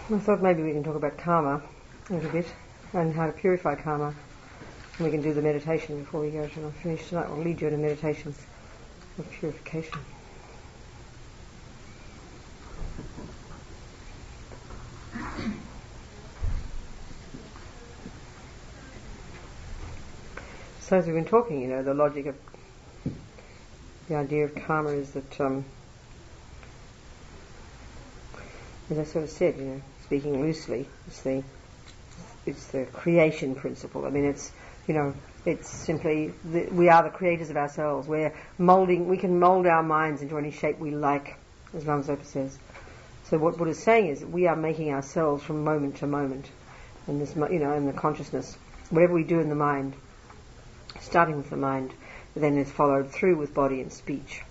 I thought maybe we can talk about karma a little bit and how to purify karma. And we can do the meditation before we go to finish tonight. We'll lead you in a meditation of purification. So as we've been talking, the logic of the idea of karma is that, as I sort of said, speaking loosely, it's the creation principle. I mean, it's simply we are the creators of ourselves. We can mould our minds into any shape we like, as Ramzopa says. So what Buddha's saying is that we are making ourselves from moment to moment, in this, in the consciousness, whatever we do in the mind, starting with the mind, but then is followed through with body and speech,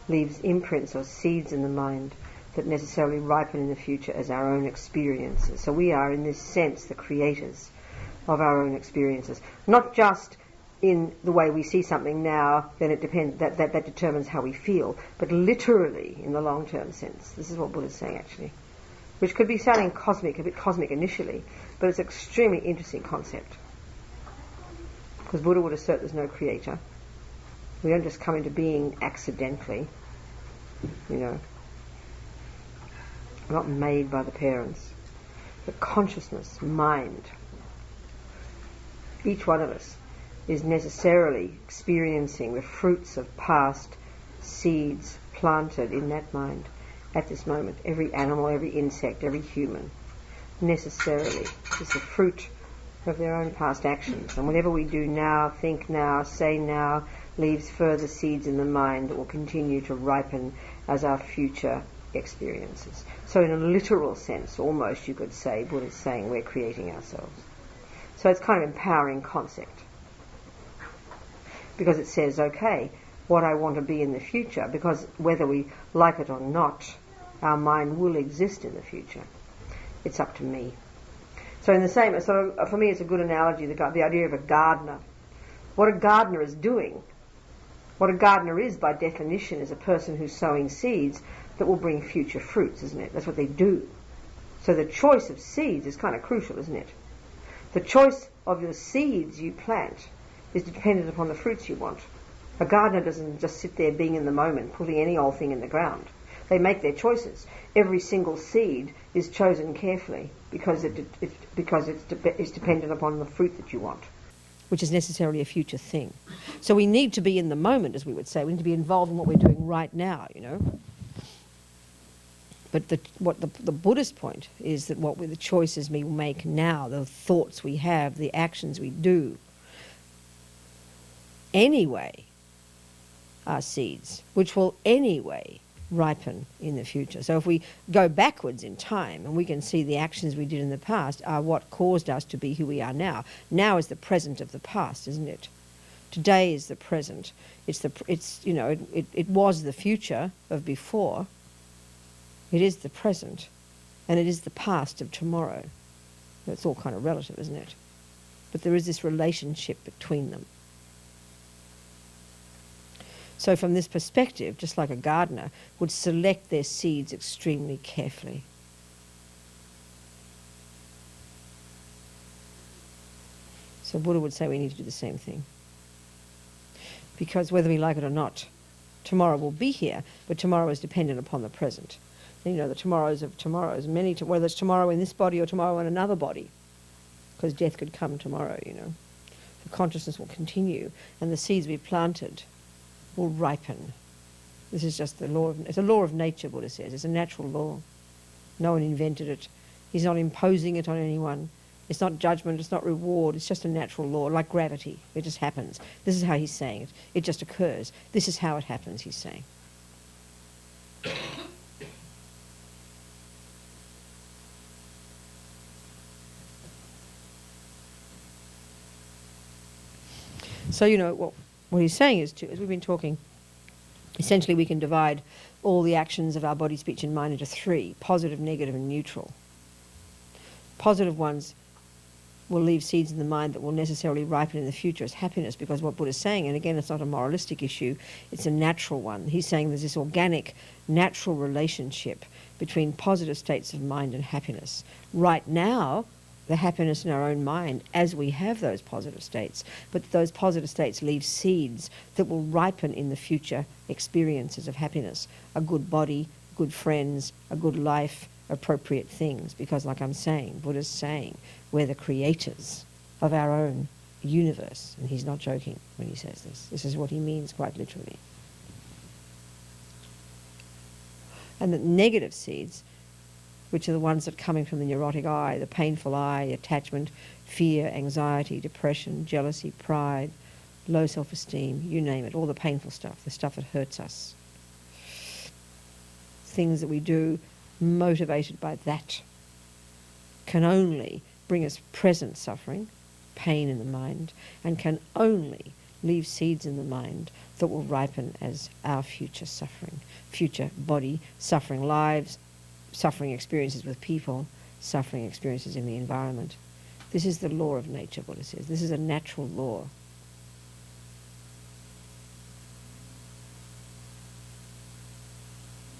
leaves imprints or seeds in the mind that necessarily ripen in the future as our own experiences. So we are, in this sense, the creators of our own experiences. Not just in the way we see something now, then it depends, that determines how we feel, but literally in the long-term sense. This is what Buddha's saying, actually. Which could be sounding a bit cosmic initially, but it's an extremely interesting concept. Because Buddha would assert there's no creator. We don't just come into being accidentally, We're not made by the parents. But consciousness, mind, each one of us is necessarily experiencing the fruits of past seeds planted in that mind at this moment. Every animal, every insect, every human necessarily is the fruit of their own past actions. And whatever we do now, think now, say now, leaves further seeds in the mind that will continue to ripen as our future experiences. So in a literal sense, almost you could say, Buddha's saying we're creating ourselves. So it's kind of an empowering concept. Because it says, okay, what I want to be in the future, because whether we like it or not, our mind will exist in the future. It's up to me. So in the same, for me it's a good analogy, the idea of a gardener. What a gardener is doing, what a gardener is by definition is a person who's sowing seeds that will bring future fruits, isn't it? That's what they do. So the choice of seeds is kind of crucial, isn't it? The choice of the seeds you plant is dependent upon the fruits you want. A gardener doesn't just sit there being in the moment, putting any old thing in the ground. They make their choices. Every single seed is chosen carefully because it's dependent upon the fruit that you want, which is necessarily a future thing. So we need to be in the moment, as we would say. We need to be involved in what we're doing right now, But the Buddhist point is that the choices we make now, the thoughts we have, the actions we do, anyway, are seeds, which will anyway ripen in the future. So if we go backwards in time and we can see the actions we did in the past are what caused us to be who we are now. Now is the present of the past, isn't it? Today is the present. It was the future of before. It is the present, and it is the past of tomorrow. It's all kind of relative, isn't it? But there is this relationship between them. So from this perspective, just like a gardener would select their seeds extremely carefully. So Buddha would say we need to do the same thing. Because whether we like it or not, tomorrow will be here, but tomorrow is dependent upon the present. The tomorrows of tomorrows, whether it's tomorrow in this body or tomorrow in another body, because death could come tomorrow, The consciousness will continue, and the seeds we've planted will ripen. This is just it's a law of nature, Buddha says. It's a natural law. No one invented it. He's not imposing it on anyone. It's not judgment, it's not reward, it's just a natural law, like gravity. It just happens. This is how he's saying it. It just occurs. This is how it happens, he's saying. So, what he's saying is, as we've been talking, essentially we can divide all the actions of our body, speech and mind into three: positive, negative and neutral. Positive ones will leave seeds in the mind that will necessarily ripen in the future as happiness, because what Buddha's saying, and again it's not a moralistic issue, it's a natural one. He's saying there's this organic, natural relationship between positive states of mind and happiness. Right now, the happiness in our own mind as we have those positive states, but those positive states leave seeds that will ripen in the future experiences of happiness. A good body, good friends, a good life, appropriate things. Because like I'm saying, Buddha's saying, we're the creators of our own universe. And he's not joking when he says this. This is what he means quite literally. And the negative seeds, which are the ones that are coming from the neurotic eye, the painful eye, attachment, fear, anxiety, depression, jealousy, pride, low self-esteem, you name it, all the painful stuff, the stuff that hurts us. Things that we do motivated by that can only bring us present suffering, pain in the mind, and can only leave seeds in the mind that will ripen as our future suffering, future body suffering, lives, suffering experiences with people, suffering experiences in the environment. This is the law of nature, Buddha says. This is a natural law.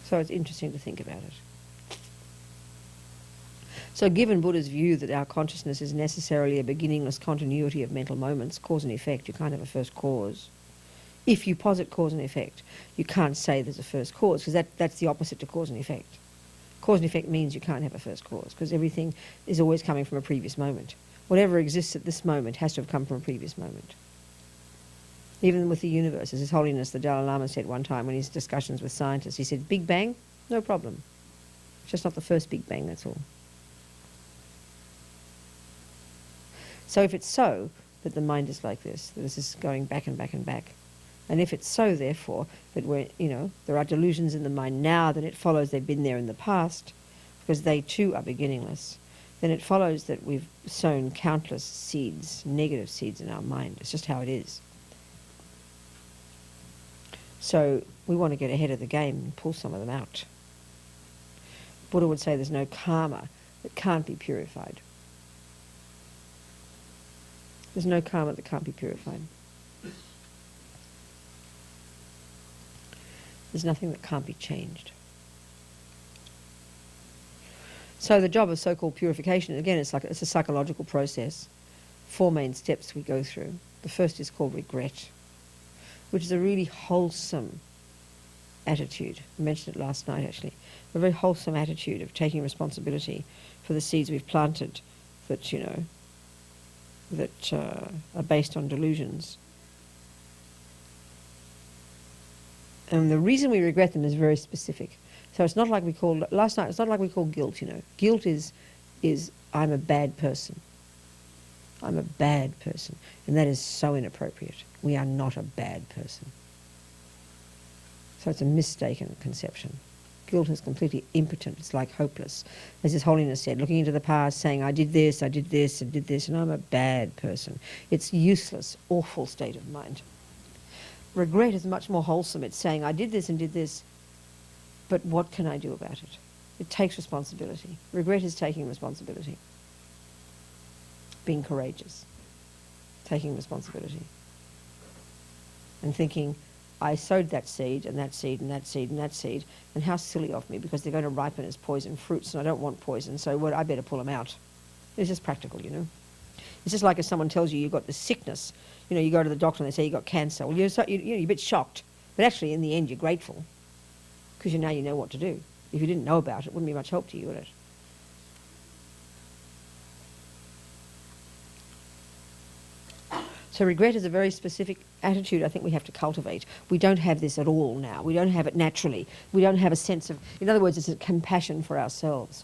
So it's interesting to think about it. So given Buddha's view that our consciousness is necessarily a beginningless continuity of mental moments, cause and effect, you can't have a first cause. If you posit cause and effect, you can't say there's a first cause, because that's the opposite to cause and effect. Cause and effect means you can't have a first cause, because everything is always coming from a previous moment. Whatever exists at this moment has to have come from a previous moment. Even with the universe, as His Holiness the Dalai Lama said one time in his discussions with scientists, he said, Big Bang, no problem. It's just not the first Big Bang, that's all. So if it's so that the mind is like this, that this is going back and back and back, and if it's so, therefore, that there are delusions in the mind now, then it follows they've been there in the past, because they too are beginningless. Then it follows that we've sown countless seeds, negative seeds in our mind. It's just how it is. So we want to get ahead of the game and pull some of them out. Buddha would say there's no karma that can't be purified. There's no karma that can't be purified. There's nothing that can't be changed. So the job of so-called purification, again, it's a psychological process. 4 main steps we go through. The first is called regret, which is a really wholesome attitude. I mentioned it last night, actually. A very wholesome attitude of taking responsibility for the seeds we've planted that, that are based on delusions. And the reason we regret them is very specific. So it's not like we call, last night, it's not like we call guilt, Guilt is I'm a bad person. I'm a bad person. And that is so inappropriate. We are not a bad person. So it's a mistaken conception. Guilt is completely impotent. It's like hopeless. As His Holiness said, looking into the past, saying, I did this, I did this, I did this, and I'm a bad person. It's useless, awful state of mind. Regret is much more wholesome. It's saying, I did this and did this, but what can I do about it? It takes responsibility. Regret is taking responsibility. Being courageous. Taking responsibility. And thinking, I sowed that seed and that seed and that seed and that seed, and how silly of me, because they're going to ripen as poison fruits, and I don't want poison, so I better pull them out. It's just practical, It's just like if someone tells you you've got this sickness, you go to the doctor and they say you've got cancer. Well, you're a bit shocked, but actually in the end you're grateful, because now you know what to do. If you didn't know about it, it wouldn't be much help to you, would it? So regret is a very specific attitude I think we have to cultivate. We don't have this at all now. We don't have it naturally. We don't have a sense of, in other words, it's a compassion for ourselves.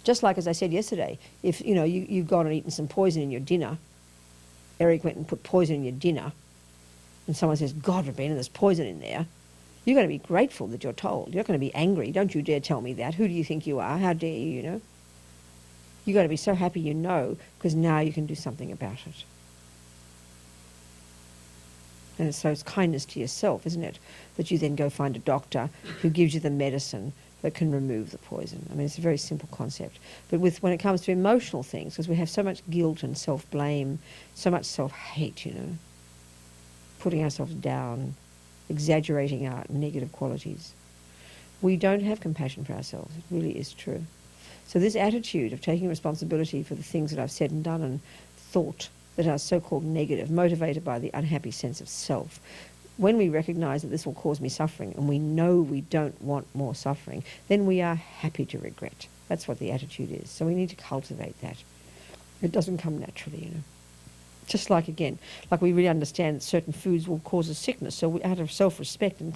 Just like, as I said yesterday, if, you've gone and eaten some poison in your dinner, Eric went and put poison in your dinner, and someone says, God, Robina, there's poison in there, you're going to be grateful that you're told. You're not going to be angry. Don't you dare tell me that. Who do you think you are? How dare you, You're going to be so happy because now you can do something about it. And so it's kindness to yourself, isn't it? That you then go find a doctor who gives you the medicine that can remove the poison. I mean, it's a very simple concept. But when it comes to emotional things, because we have so much guilt and self-blame, so much self-hate, putting ourselves down, exaggerating our negative qualities, We don't have compassion for ourselves. It really is true. So this attitude of taking responsibility for the things that I've said and done and thought that are so-called negative, motivated by the unhappy sense of self, when we recognize that this will cause me suffering and we know we don't want more suffering, then we are happy to regret. That's what the attitude is. So we need to cultivate that. It doesn't come naturally, you know. Just like, again, like we really understand that certain foods will cause us sickness, so out of self-respect and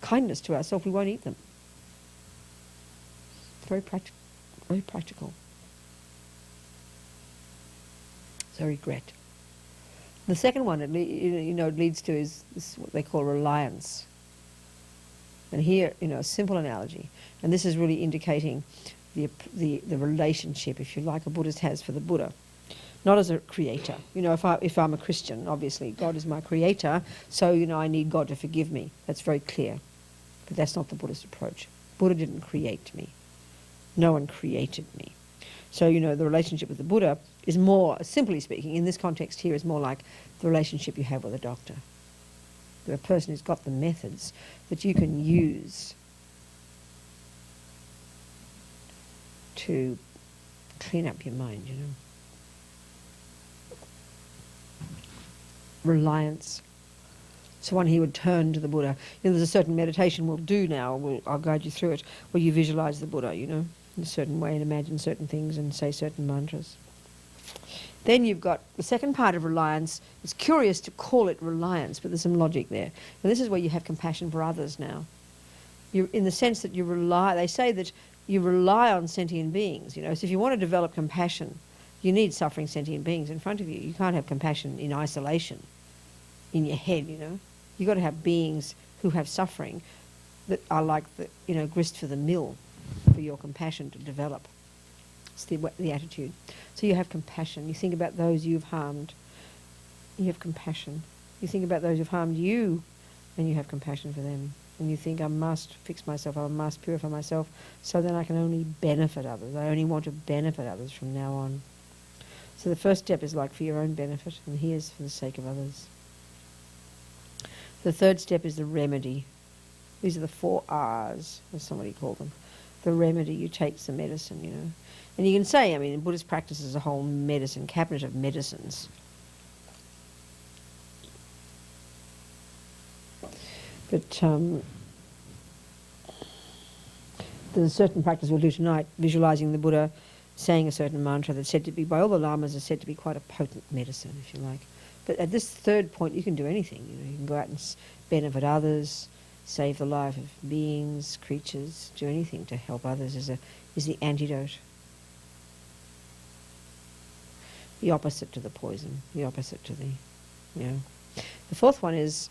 kindness to ourselves, we won't eat them. It's very practical. Very practical. So regret. The second one it leads to is what they call reliance. And here, a simple analogy, and this is really indicating the relationship, if you like, a Buddhist has for the Buddha, not as a creator. If I'm a Christian, obviously God is my creator, so I need God to forgive me. That's very clear, but that's not the Buddhist approach. Buddha didn't create me. No one created me. So, the relationship with the Buddha is more, simply speaking, in this context here, is more like the relationship you have with a doctor. The person who's got the methods that you can use to clean up your mind, Reliance. So one he would turn to the Buddha. There's a certain meditation we'll do now, I'll guide you through it, where you visualize the Buddha, in a certain way and imagine certain things and say certain mantras. Then you've got the second part of reliance. It's curious to call it reliance, but there's some logic there. And this is where you have compassion for others now. In the sense that they say that you rely on sentient beings, So if you want to develop compassion, you need suffering sentient beings in front of you. You can't have compassion in isolation, in your head, You've got to have beings who have suffering that are like the, grist for the mill for your compassion to develop. It's the attitude. So you have compassion. You think about those you've harmed. You have compassion. You think about those who've harmed you, and you have compassion for them. And you think, I must fix myself, I must purify myself, so then I can only benefit others. I only want to benefit others from now on. So the first step is like for your own benefit, and here's for the sake of others. The third step is the remedy. These are the 4 R's, as somebody called them. The remedy, you take the medicine, And you can say, Buddhist practice is a whole medicine, cabinet of medicines. But there's a certain practice we'll do tonight, visualizing the Buddha, saying a certain mantra that's said to be, by all the lamas, is said to be quite a potent medicine, if you like. But at this third point, you can do anything. You can go out and benefit others, save the life of beings, creatures, do anything to help others is the antidote. The opposite to the poison, the opposite to the, The fourth one is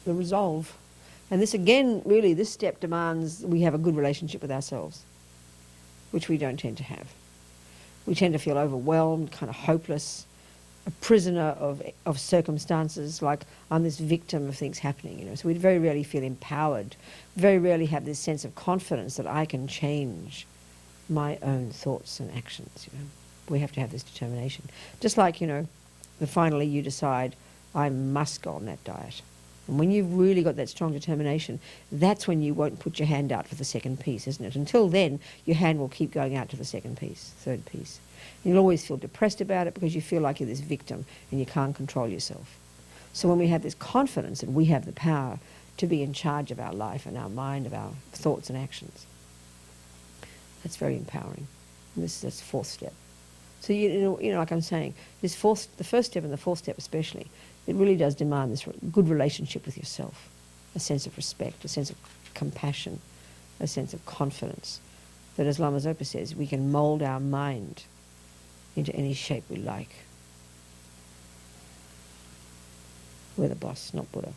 the resolve. And this again, really, this step demands we have a good relationship with ourselves, which we don't tend to have. We tend to feel overwhelmed, kind of hopeless, a prisoner of circumstances, like I'm this victim of things happening, So we very rarely feel empowered, very rarely have this sense of confidence that I can change my own thoughts and actions, We have to have this determination. Just like, finally you decide, I must go on that diet. And when you've really got that strong determination, that's when you won't put your hand out for the second piece, isn't it? Until then, your hand will keep going out to the second piece, third piece. You'll always feel depressed about it because you feel like you're this victim and you can't control yourself. So when we have this confidence that we have the power to be in charge of our life and our mind, of our thoughts and actions, that's very empowering. And that's the 4th step. So like I'm saying, the first step and the 4th step especially, it really does demand this good relationship with yourself, a sense of respect, a sense of compassion, a sense of confidence. That, as Lama Zopa says, we can mould our mind into any shape we like. We're the boss, not Buddha.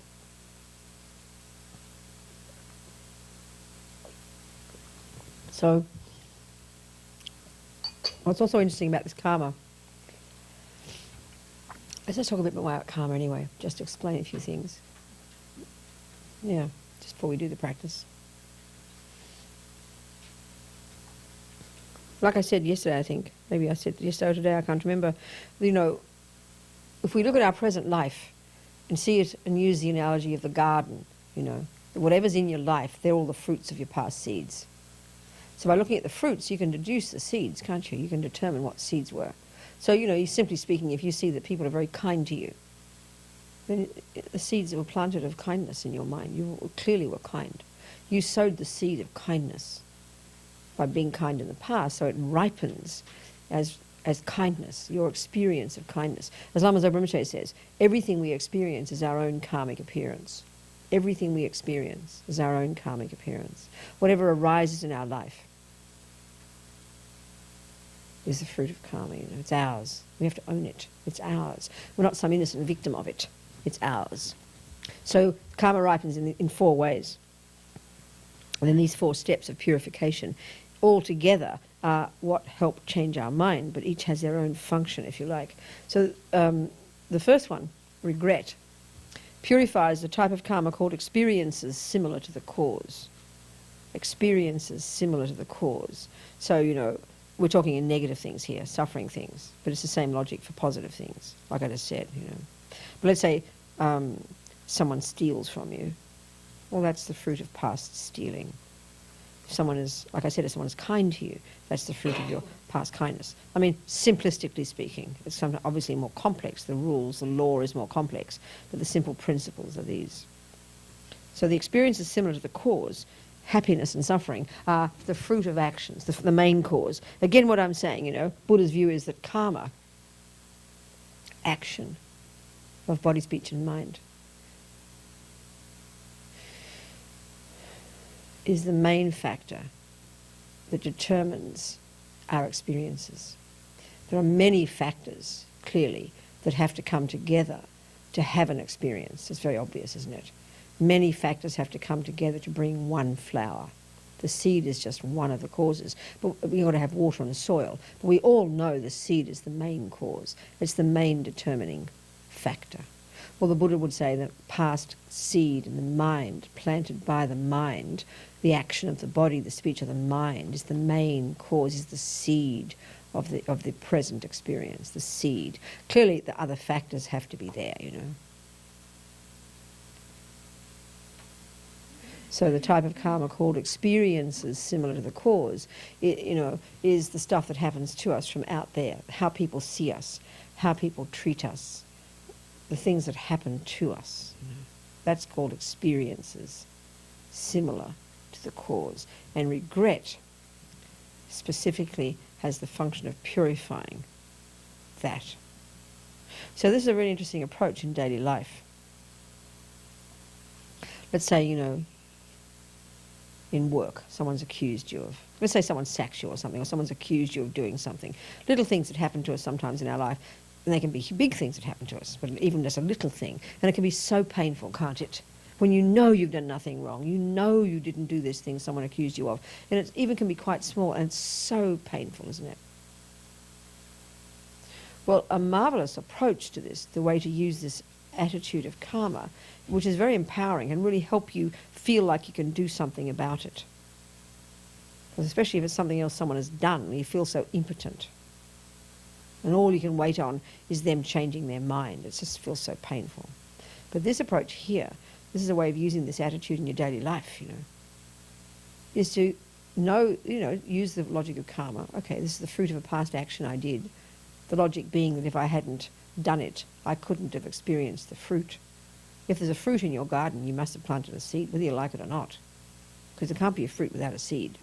So, what's also interesting about this karma, let's just talk a bit more about karma anyway, just to explain a few things. Yeah, just before we do the practice. Like I said yesterday, I think, maybe I said yesterday or today, I can't remember, if we look at our present life and see it and use the analogy of the garden, whatever's in your life, they're all the fruits of your past seeds. So by looking at the fruits, you can deduce the seeds, can't you? You can determine what seeds were. So, you simply speaking, if you see that people are very kind to you, then the seeds that were planted of kindness in your mind, you clearly were kind. You sowed the seed of kindness by being kind in the past, so it ripens as kindness, your experience of kindness. As Lama Zopa Rinpoche says, everything we experience is our own karmic appearance. Everything we experience is our own karmic appearance. Whatever arises in our life is the fruit of karma. It's ours. We have to own it. It's ours. We're not some innocent victim of it. It's ours. So karma ripens in 4 ways. And then these 4 steps of purification all together are what help change our mind, but each has their own function, if you like. So the first one, regret, purifies the type of karma called experiences similar to the cause. Experiences similar to the cause. So, we're talking in negative things here, suffering things, but it's the same logic for positive things, like I just said, But let's say someone steals from you. Well, that's the fruit of past stealing. If someone is, like I said, if someone is kind to you, that's the fruit of your past kindness. I mean, simplistically speaking, it's obviously more complex. The rules, the law is more complex, but the simple principles are these. So the experience is similar to the cause. Happiness and suffering are the fruit of actions, the main cause. Again, what I'm saying, Buddha's view is that karma, action of body, speech and mind, is the main factor that determines our experiences. There are many factors, clearly, that have to come together to have an experience. It's very obvious, isn't it? Many factors have to come together to bring one flower. The seed is just one of the causes. But we've got to have water on the soil. But we all know the seed is the main cause. It's the main determining factor. Well, the Buddha would say that past seed in the mind, planted by the mind, the action of the body, the speech of the mind, is the main cause, is the seed of the present experience, the seed. Clearly, the other factors have to be there, So the type of karma called experiences similar to the cause, is the stuff that happens to us from out there, how people see us, how people treat us, the things that happen to us. That's called experiences similar to the cause. And regret specifically has the function of purifying that. So this is a really interesting approach in daily life. Let's say, in work, someone's accused you of, let's say someone sacks you or something, or someone's accused you of doing something. Little things that happen to us sometimes in our life, and they can be big things that happen to us, but even just a little thing. And it can be so painful, can't it? When you know you've done nothing wrong, you know you didn't do this thing someone accused you of. And it even can be quite small, and it's so painful, isn't it? Well, a marvellous approach to this, the way to use this attitude of karma, which is very empowering and really help you feel like you can do something about it. Especially if it's something else someone has done, and you feel so impotent. And all you can wait on is them changing their mind. It just feels so painful. But this approach here, this is a way of using this attitude in your daily life, is to use the logic of karma. Okay, this is the fruit of a past action I did. The logic being that if I hadn't done it, I couldn't have experienced the fruit. If there's a fruit in your garden, you must have planted a seed, whether you like it or not. Because there can't be a fruit without a seed.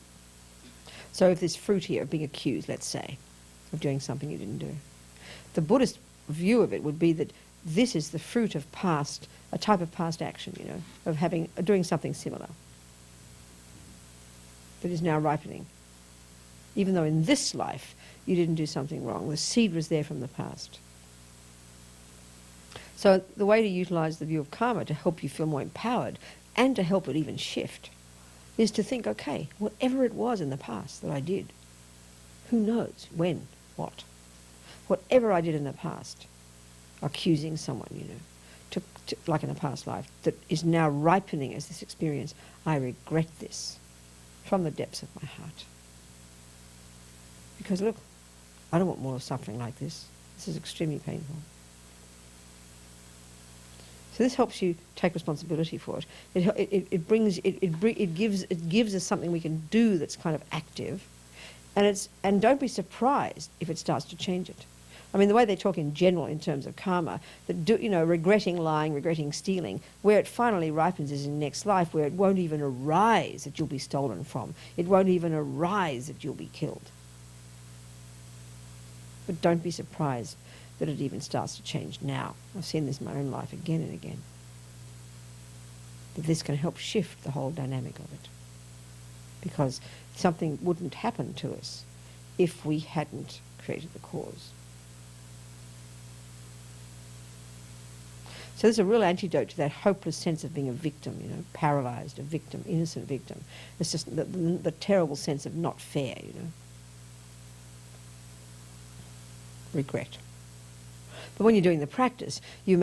So if there's fruit here of being accused, let's say, of doing something you didn't do, the Buddhist view of it would be that this is the fruit of a type of past action, of doing something similar that is now ripening. Even though in this life you didn't do something wrong, the seed was there from the past. So the way to utilize the view of karma to help you feel more empowered and to help it even shift is to think, okay, whatever it was in the past that I did, who knows when, what, whatever I did in the past, accusing someone, like in a past life, that is now ripening as this experience, I regret this from the depths of my heart. Because look, I don't want more suffering like this. This is extremely painful. So this helps you take responsibility for it. It gives us something we can do that's kind of active, and don't be surprised if it starts to change it. I mean, the way they talk in general in terms of karma, that regretting lying, regretting stealing, where it finally ripens is in next life, where it won't even arise that you'll be stolen from. It won't even arise that you'll be killed. But don't be surprised that it even starts to change now. I've seen this in my own life again and again. That this can help shift the whole dynamic of it. Because something wouldn't happen to us if we hadn't created the cause. So there's a real antidote to that hopeless sense of being a victim, paralysed, a victim, innocent victim. It's just the terrible sense of not fair, Regret. But when you're doing the practice, you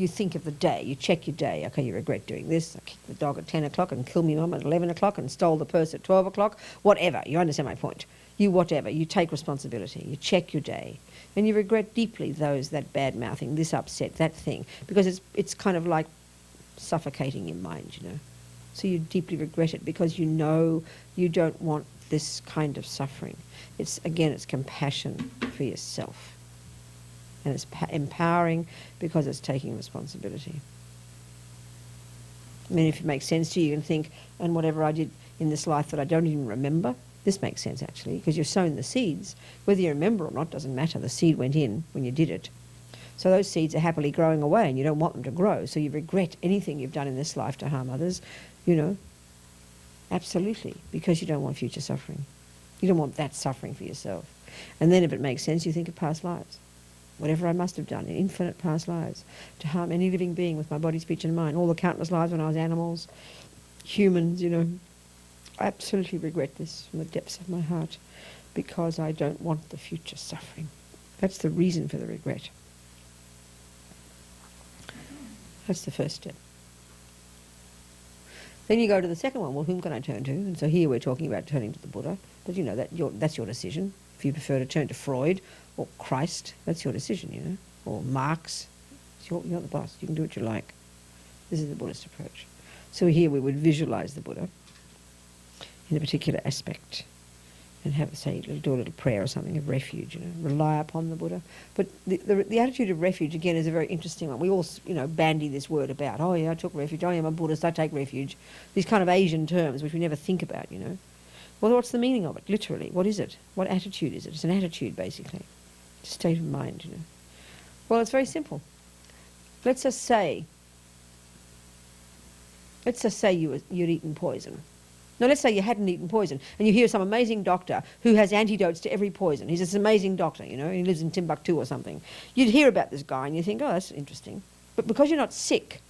think of the day, you check your day. Okay, you regret doing this. I kicked the dog at 10 o'clock and killed me mum at 11 o'clock and stole the purse at 12 o'clock. Whatever, you understand my point. You take responsibility. You check your day. And you regret deeply that bad-mouthing, this upset, that thing. Because it's kind of like suffocating your mind, So you deeply regret it because you know you don't want this kind of suffering. It's compassion for yourself. And it's empowering because it's taking responsibility. I mean, if it makes sense to you, you can think, and whatever I did in this life that I don't even remember, this makes sense actually, because you've sown the seeds. Whether you remember or not doesn't matter. The seed went in when you did it. So those seeds are happily growing away and you don't want them to grow. So you regret anything you've done in this life to harm others, absolutely, because you don't want future suffering. You don't want that suffering for yourself. And then if it makes sense, you think of past lives. Whatever I must have done in infinite past lives to harm any living being with my body, speech and mind, all the countless lives when I was animals, humans, I absolutely regret this from the depths of my heart because I don't want the future suffering. That's the reason for the regret. That's the first step. Then you go to the second one. Well, whom can I turn to? And so here we're talking about turning to the Buddha. But that's your decision. If you prefer to turn to Freud or Christ, that's your decision, or Marx. You're the boss. You can do what you like. This is the Buddhist approach. So here we would visualize the Buddha in a particular aspect and do a little prayer or something of refuge, rely upon the Buddha. But the attitude of refuge, again, is a very interesting one. We all, bandy this word about, oh yeah, I took refuge, oh yeah, I'm a Buddhist, I take refuge. These kind of Asian terms which we never think about, Well, what's the meaning of it, literally? What is it? What attitude is it? It's an attitude, basically. It's a state of mind, Well, it's very simple. Let's just say you'd eaten poison. Now, let's say you hadn't eaten poison, and you hear some amazing doctor who has antidotes to every poison. He's this amazing doctor, he lives in Timbuktu or something. You'd hear about this guy, and you think, oh, that's interesting. But because you're not sick,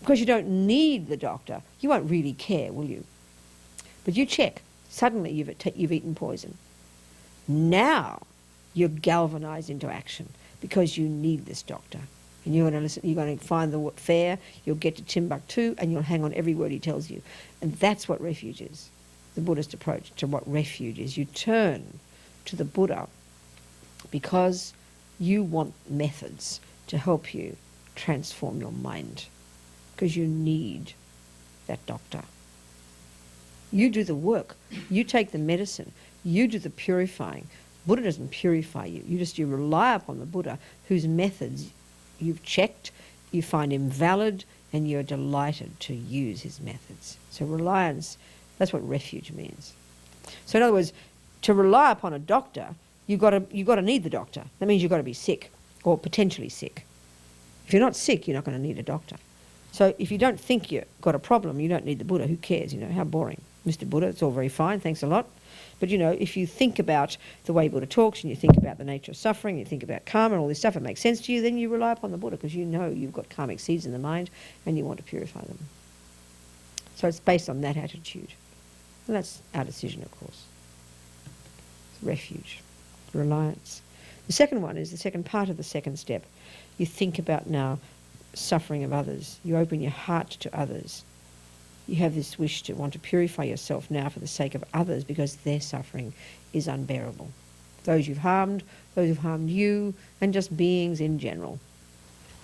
because you don't need the doctor, you won't really care, will you? But you check. Suddenly you've eaten poison. Now you're galvanized into action because you need this doctor. And you're going to listen. You're going to find the fair. You'll get to Timbuktu, and you'll hang on every word he tells you. And that's what refuge is. The Buddhist approach to what refuge is. You turn to the Buddha because you want methods to help you transform your mind, because you need that doctor. You do the work. You take the medicine. You do the purifying. Buddha doesn't purify you. You rely upon the Buddha, whose methods you've checked, you find him valid, and you're delighted to use his methods. So reliance, that's what refuge means. So in other words, to rely upon a doctor, you've got to need the doctor. That means you've got to be sick, or potentially sick. If you're not sick, you're not going to need a doctor. So if you don't think you've got a problem, you don't need the Buddha. Who cares? How boring. Mr. Buddha, it's all very fine, thanks a lot. But if you think about the way Buddha talks, and you think about the nature of suffering, you think about karma and all this stuff, it makes sense to you, then you rely upon the Buddha, because you've got karmic seeds in the mind and you want to purify them. So it's based on that attitude. And that's our decision, of course. It's refuge, reliance. The second one is the second part of the second step. You think about now suffering of others. You open your heart to others. You have this wish to want to purify yourself now for the sake of others, because their suffering is unbearable. Those you've harmed, those who've harmed you, and just beings in general.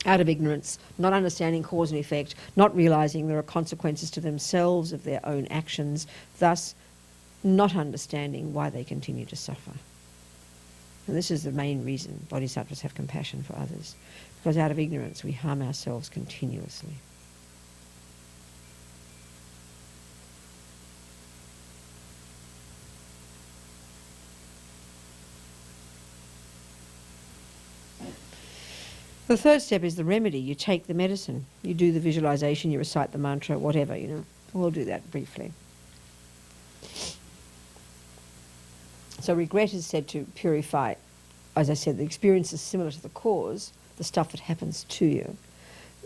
out of ignorance, not understanding cause and effect, not realising there are consequences to themselves of their own actions, thus not understanding why they continue to suffer. And this is the main reason bodhisattvas have compassion for others, because out of ignorance we harm ourselves continuously. The third step is the remedy. You take the medicine, you do the visualization, you recite the mantra, whatever, you know. We'll do that briefly. So regret is said to purify, as I said, the experience is similar to the cause, the stuff that happens to you.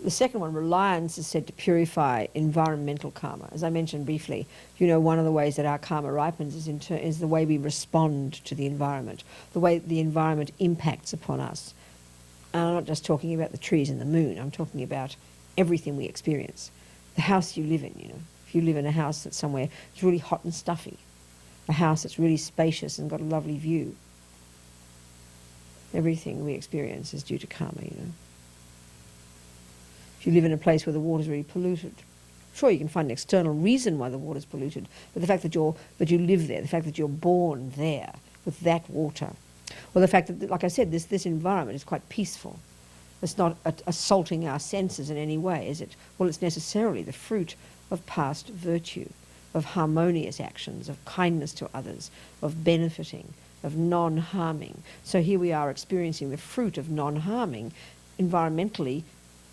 The second one, reliance, is said to purify environmental karma. As I mentioned briefly, you know, one of the ways that our karma ripens is the way we respond to the environment, the way the environment impacts upon us. And I'm not just talking about the trees and the moon, I'm talking about everything we experience. The house you live in, you know. If you live in a house that's somewhere it's really hot and stuffy, a house that's really spacious and got a lovely view, everything we experience is due to karma, you know. If you live in a place where the water's really polluted, sure, you can find an external reason why the water's polluted, but the fact that you live there, the fact that you're born there with that water, or the fact that, like I said, this environment is quite peaceful. It's not assaulting our senses in any way, is it? Well, it's necessarily the fruit of past virtue, of harmonious actions, of kindness to others, of benefiting, of non-harming. So here we are experiencing the fruit of non-harming, environmentally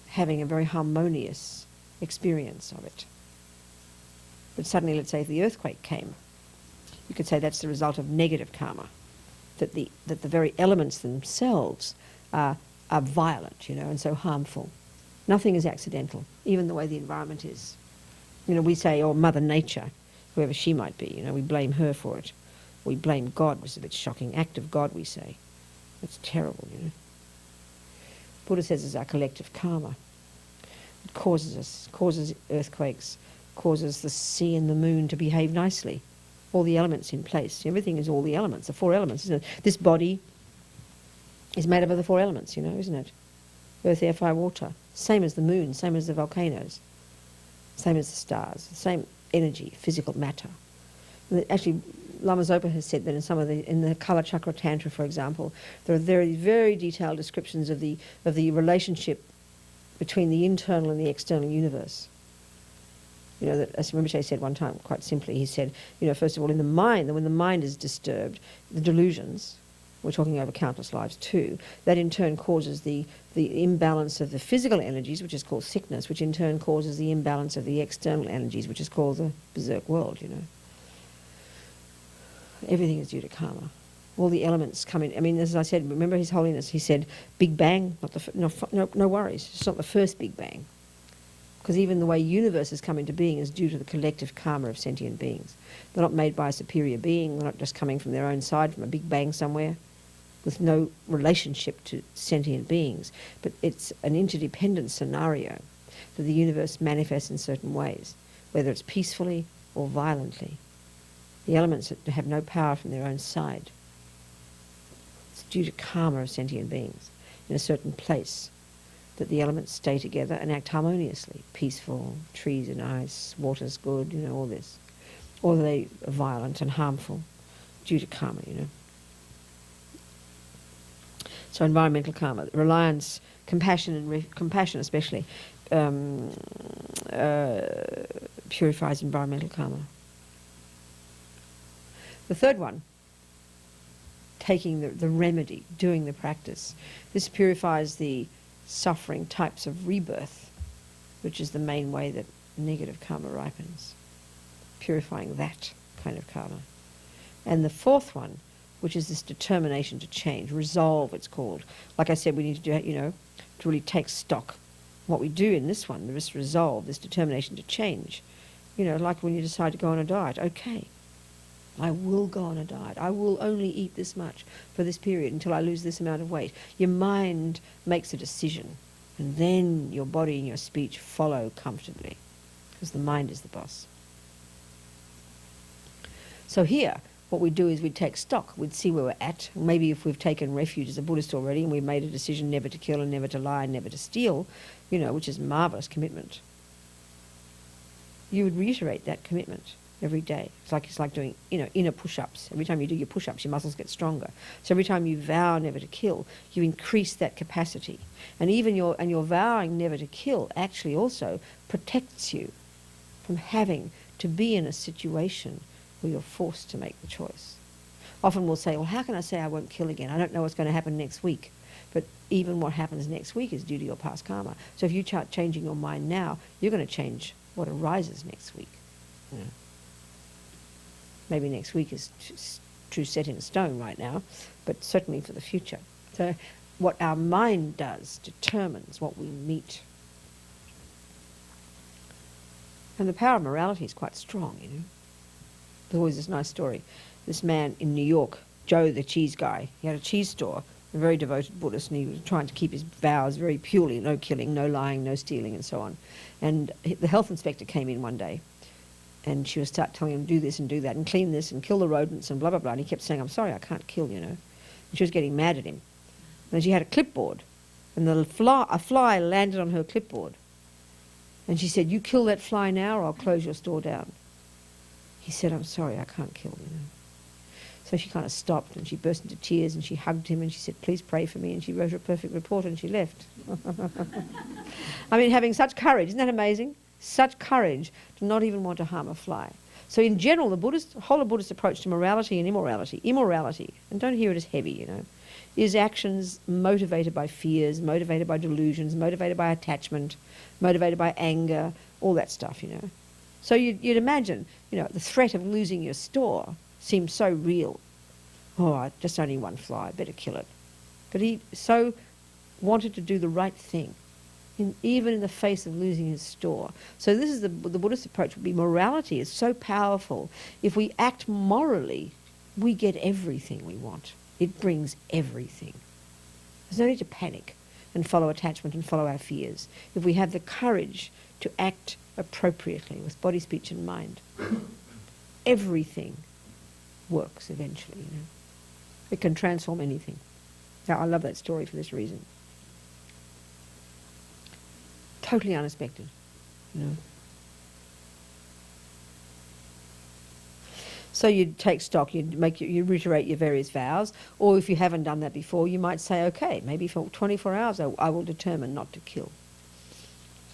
having a very harmonious experience of it. But suddenly, let's say if the earthquake came, you could say that's the result of negative karma, that the very elements themselves are violent, you know, and so harmful. Nothing is accidental, even the way the environment is. You know, we say, oh, Mother Nature, whoever she might be, you know, we blame her for it. We blame God, which is a bit shocking. Act of God, we say. It's terrible, you know. Buddha says it's our collective karma. It causes earthquakes, causes the sea and the moon to behave nicely. All the elements in place. Everything is all the elements, the four elements, isn't it? This body is made up of the four elements, you know, isn't it? Earth, air, fire, water. Same as the moon, same as the volcanoes, same as the stars, the same energy, physical matter. And actually, Lama Zopa has said that in the Kala Chakra Tantra, for example, there are very, very detailed descriptions of the relationship between the internal and the external universe. You know, that, as Rinpoche said one time, quite simply, he said, you know, first of all, in the mind, when the mind is disturbed, the delusions, we're talking over countless lives too, that in turn causes the imbalance of the physical energies, which is called sickness, which in turn causes the imbalance of the external energies, which is called the berserk world, you know. Everything is due to karma. All the elements come in. I mean, as I said, remember His Holiness, he said, Big Bang, no worries, it's not the first Big Bang. Because even the way universes come into being is due to the collective karma of sentient beings. They're not made by a superior being, they're not just coming from their own side, from a Big Bang somewhere, with no relationship to sentient beings. But it's an interdependent scenario that the universe manifests in certain ways, whether it's peacefully or violently. The elements have no power from their own side. It's due to karma of sentient beings in a certain place that the elements stay together and act harmoniously. Peaceful, trees are nice, water's good, you know, all this. Or they are violent and harmful due to karma, you know. So environmental karma, reliance, compassion, compassion especially, purifies environmental karma. The third one, taking the remedy, doing the practice. This purifies the suffering types of rebirth, which is the main way that negative karma ripens. Purifying that kind of karma. And the fourth one, which is this determination to change, resolve it's called. Like I said, we need to do, you know, to really take stock. What we do in this one, this resolve, this determination to change. You know, like when you decide to go on a diet, okay, I will go on a diet. I will only eat this much for this period until I lose this amount of weight. Your mind makes a decision, and then your body and your speech follow comfortably, because the mind is the boss. So here, what we'd do is we'd take stock. We'd see where we're at. Maybe if we've taken refuge as a Buddhist already and we've made a decision never to kill and never to lie and never to steal, you know, which is marvellous commitment, you would reiterate that commitment every day. It's like doing, you know, inner push-ups. Every time you do your push-ups, your muscles get stronger. So every time you vow never to kill, you increase that capacity. And even your vowing never to kill actually also protects you from having to be in a situation where you're forced to make the choice. Often we'll say, well, how can I say I won't kill again? I don't know what's going to happen next week. But even what happens next week is due to your past karma. So if you start changing your mind now, you're going to change what arises next week. You know. Maybe next week is true set in stone right now, but certainly for the future. So what our mind does determines what we meet. And the power of morality is quite strong, you know. There's always this nice story. This man in New York, Joe the cheese guy, he had a cheese store, a very devoted Buddhist, and he was trying to keep his vows very purely, no killing, no lying, no stealing, and so on. And the health inspector came in one day, and she was telling him, do this and do that, and clean this, and kill the rodents, and blah, blah, blah. And he kept saying, I'm sorry, I can't kill, you know. And she was getting mad at him. And then she had a clipboard, and a fly landed on her clipboard. And she said, you kill that fly now, or I'll close your store down. He said, I'm sorry, I can't kill, you know. So she kind of stopped, and she burst into tears, and she hugged him, and she said, please pray for me, and she wrote her a perfect report, and she left. I mean, having such courage, isn't that amazing? Such courage to not even want to harm a fly. So in general, the whole Buddhist approach to morality and immorality, and don't hear it as heavy, you know, is actions motivated by fears, motivated by delusions, motivated by attachment, motivated by anger, all that stuff, you know. So you'd imagine, you know, the threat of losing your store seems so real. Oh, just only one fly, better kill it. But he so wanted to do the right thing, even in the face of losing his store. So this is the Buddhist approach would be morality is so powerful. If we act morally, we get everything we want. It brings everything. There's no need to panic and follow attachment and follow our fears. If we have the courage to act appropriately with body, speech and mind, everything works eventually, you know. It can transform anything. Now, I love that story for this reason. Totally unexpected, you know. So you'd take stock, you reiterate your various vows, or if you haven't done that before, you might say, okay, maybe for 24 hours I will determine not to kill.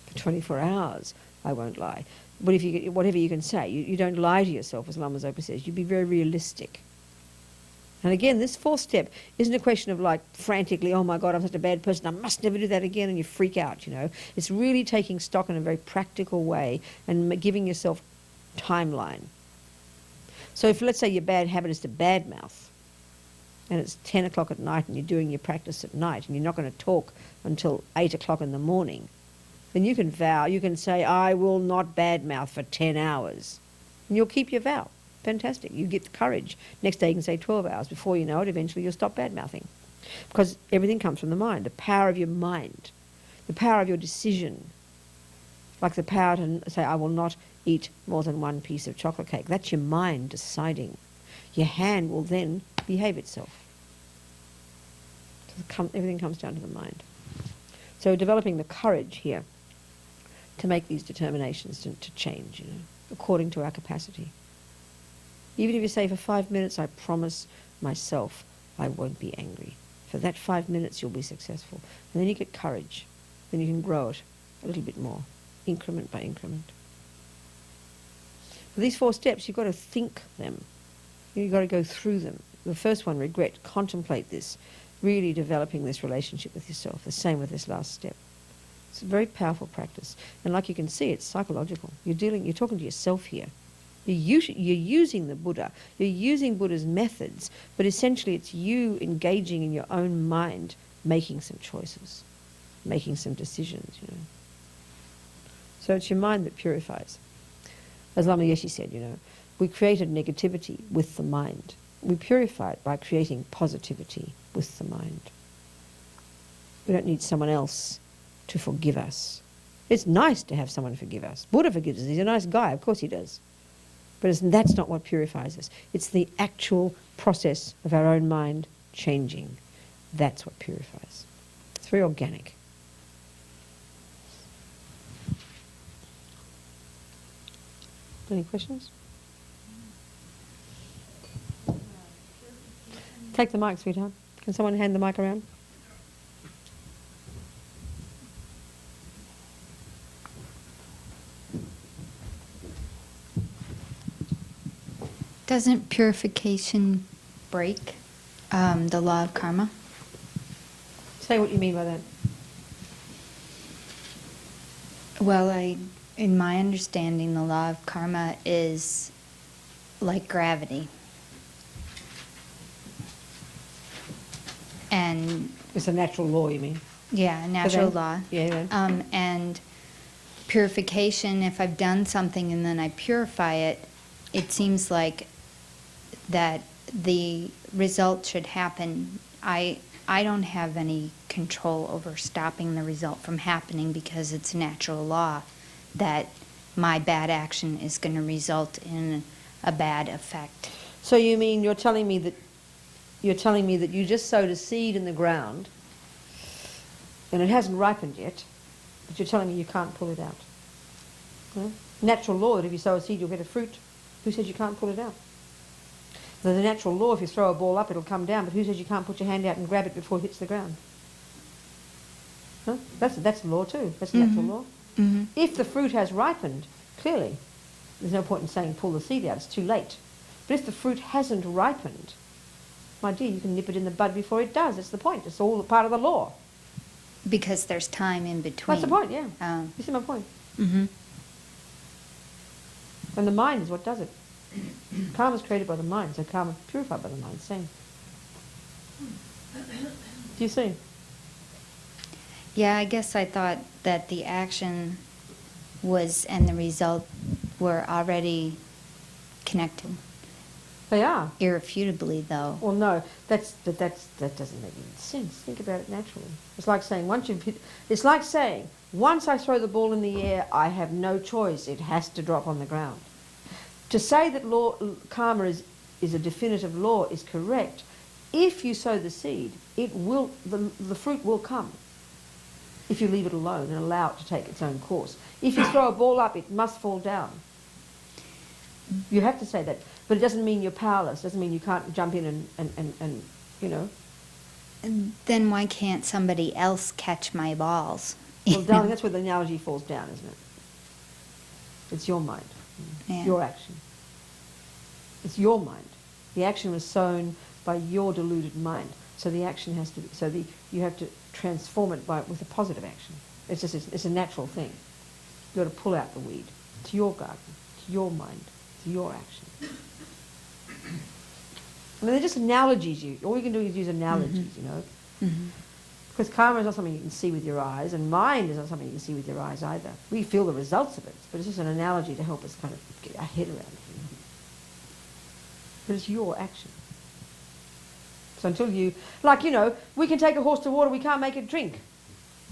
For 24 hours I won't lie. But if you, whatever you can say, you don't lie to yourself, as Lama Zopa says. You be very realistic. And again, this fourth step isn't a question of like frantically, oh my God, I'm such a bad person, I must never do that again, and you freak out, you know. It's really taking stock in a very practical way and giving yourself timeline. So if, let's say, your bad habit is to badmouth, and it's 10 o'clock at night and you're doing your practice at night and you're not going to talk until 8 o'clock in the morning, then you can vow, you can say, I will not badmouth for 10 hours. And you'll keep your vow. Fantastic. You get the courage. Next day you can say 12 hours. Before you know it, eventually you'll stop badmouthing. Because everything comes from the mind, the power of your mind, the power of your decision. Like the power to say, I will not eat more than one piece of chocolate cake. That's your mind deciding. Your hand will then behave itself. So everything comes down to the mind. So developing the courage here to make these determinations to change, you know, according to our capacity. Even if you say, for 5 minutes, I promise myself I won't be angry. For that 5 minutes, you'll be successful. And then you get courage. Then you can grow it a little bit more, increment by increment. For these 4 steps, you've got to think them. You've got to go through them. The first one, regret, contemplate this, really developing this relationship with yourself. The same with this last step. It's a very powerful practice. And like you can see, it's psychological. You're talking to yourself here. You're using the Buddha. You're using Buddha's methods, but essentially it's you engaging in your own mind, making some choices, making some decisions, you know. So it's your mind that purifies. As Lama Yeshe said, you know, we created negativity with the mind. We purify it by creating positivity with the mind. We don't need someone else to forgive us. It's nice to have someone forgive us. Buddha forgives us. He's a nice guy. Of course he does. But that's not what purifies us. It's the actual process of our own mind changing. That's what purifies. It's very organic. Any questions? Take the mic, sweetheart. Can someone hand the mic around? Doesn't purification break the law of karma? Say what you mean by that. Well, in my understanding, the law of karma is like gravity. And It's a natural law, you mean? yeah, natural then- law. Yeah. And purification, if I've done something and then I purify it, it seems like that the result should happen. I don't have any control over stopping the result from happening because it's a natural law that my bad action is going to result in a bad effect. So you mean you're telling me that you just sowed a seed in the ground and it hasn't ripened yet, but you're telling me you can't pull it out? Huh? Natural law that if you sow a seed you'll get a fruit. Who says you can't pull it out? There's a natural law, if you throw a ball up it'll come down, but who says you can't put your hand out and grab it before it hits the ground? Huh? That's the law too. That's the natural law. Mm-hmm. If the fruit has ripened, clearly, there's no point in saying pull the seed out, it's too late. But if the fruit hasn't ripened, my dear, you can nip it in the bud before it does. That's the point. It's all part of the law. Because there's time in between. That's the point, yeah. You see my point? Mm-hmm. And the mind is what does it. Karma is created by the mind, so karma purified by the mind. Same. Do you see? Yeah, I guess I thought that the action was and the result were already connected. They are. Irrefutably, though. Well, no, that doesn't make any sense. Think about it naturally. It's like saying once I throw the ball in the air, I have no choice. It has to drop on the ground. To say that karma is a definitive law is correct. If you sow the seed, the fruit will come. If you leave it alone and allow it to take its own course. If you throw a ball up, it must fall down. You have to say that. But it doesn't mean you're powerless. It doesn't mean you can't jump in and you know. And then why can't somebody else catch my balls? Well, darling, that's where the analogy falls down, isn't it? It's your mind. Yeah. Your action. It's your mind. The action was sown by your deluded mind. So the action has to be, you have to transform it with a positive action. It's a natural thing. You've got to pull out the weed. It's your garden. It's your mind. It's your action. I mean, they're just analogies. All you can do is use analogies, you know. Mm-hmm. Because karma is not something you can see with your eyes, and mind is not something you can see with your eyes either. We feel the results of it, but it's just an analogy to help us kind of get our head around it. You know? But it's your action. So until you, like, you know, we can take a horse to water, we can't make it drink.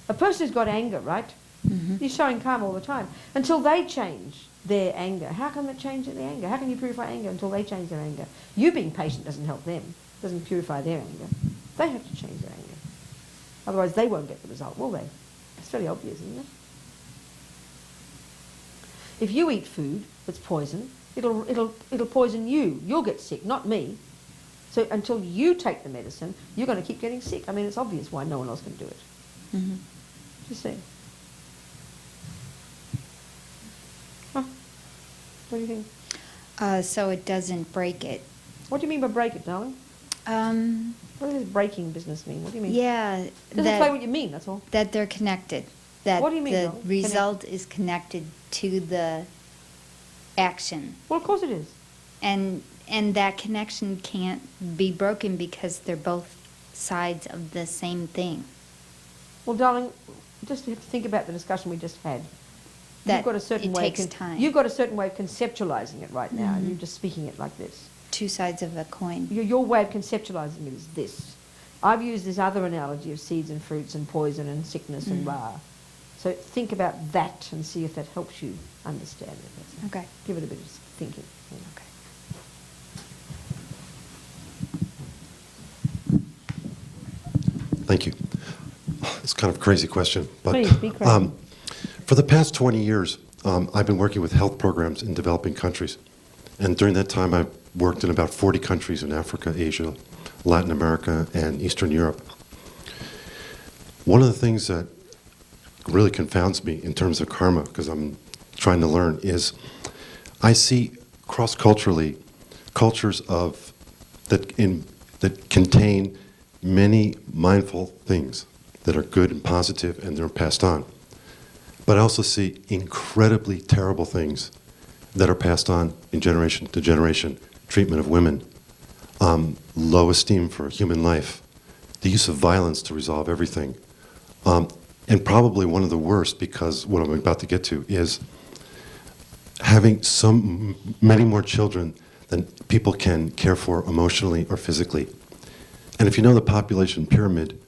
A person who's got anger, right? Mm-hmm. He's showing karma all the time. Until they change their anger, how can they change their anger? How can you purify anger until they change their anger? You being patient doesn't help them, doesn't purify their anger. They have to change their anger. Otherwise they won't get the result, will they? It's fairly obvious, isn't it? If you eat food that's poison, it'll poison you. You'll get sick, not me. So until you take the medicine, you're going to keep getting sick. I mean, it's obvious why no one else can do it. Mm-hmm. You see? Huh? What do you think? So it doesn't break it. What do you mean by break it, darling? What does this breaking business mean? What do you mean? Yeah, Just explain what you mean, that's all. that they're connected. That What do you mean, the though? result is connected to the action. Well, of course it is. And that connection can't be broken because they're both sides of the same thing. Well, darling, just have to think about the discussion we just had. That You've got a certain it way takes time. You've got a certain way of conceptualizing it right now, and Mhm. you're just speaking it like this. Two sides of a coin. Your way of conceptualizing it is this. I've used this other analogy of seeds and fruits and poison and sickness and blah. So think about that and see if that helps you understand it. Okay. Give it a bit of thinking. You know. Thank you. It's kind of a crazy question, but Please, be crazy. For the past 20 years, I've been working with health programs in developing countries. And during that time, I've worked in about 40 countries in Africa, Asia, Latin America, and Eastern Europe. One of the things that really confounds me in terms of karma, because I'm trying to learn, is I see cross-culturally cultures that contain many mindful things that are good and positive, and they're passed on. But I also see incredibly terrible things that are passed on in generation to generation. Treatment of women, low esteem for human life, the use of violence to resolve everything. And probably one of the worst, because what I'm about to get to is having many more children than people can care for emotionally or physically. And if you know the population pyramid,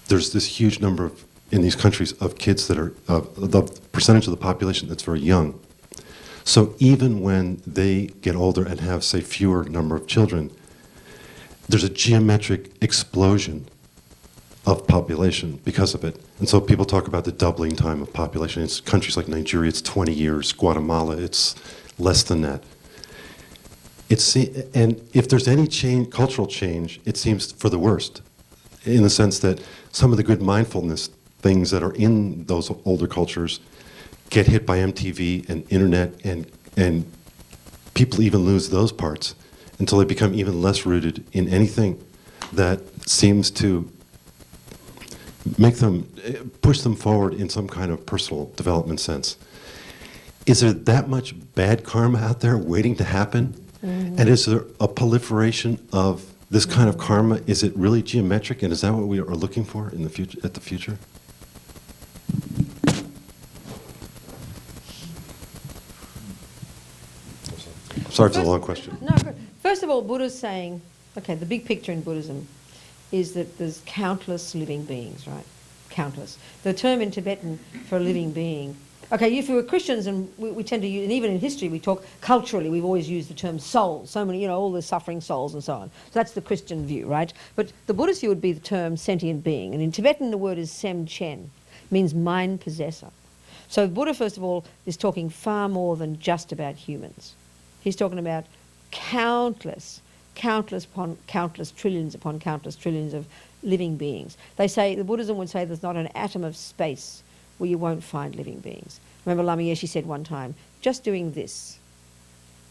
there's this huge number in these countries of kids that are, the percentage of the population that's very young. So even when they get older and have, say, fewer number of children, there's a geometric explosion of population because of it. And so people talk about the doubling time of population. In countries like Nigeria, it's 20 years. Guatemala, it's less than that. And if there's any cultural change, it seems for the worst, in the sense that some of the good mindfulness things that are in those older cultures get hit by MTV and internet, and people even lose those parts until they become even less rooted in anything that seems to make them, push them forward in some kind of personal development sense. Is there that much bad karma out there waiting to happen? Mm-hmm. And is there a proliferation of this kind of karma? Is it really geometric, and is that what we are looking for in the future? At the future? Sorry for the long question. No, good. First of all, Buddha's saying, okay, the big picture in Buddhism is that there's countless living beings, right? Countless. The term in Tibetan for a living being. Okay, if we were Christians, and we tend to use, and even in history we talk, culturally we've always used the term soul, so many, all the suffering souls and so on. So that's the Christian view, right? But the Buddhist view would be the term sentient being, and in Tibetan the word is sem chen, means mind possessor. So Buddha, first of all, is talking far more than just about humans. He's talking about countless upon countless trillions of living beings. They say, the Buddhism would say there's not an atom of space where you won't find living beings. Remember Lama Yeshe said one time, just doing this,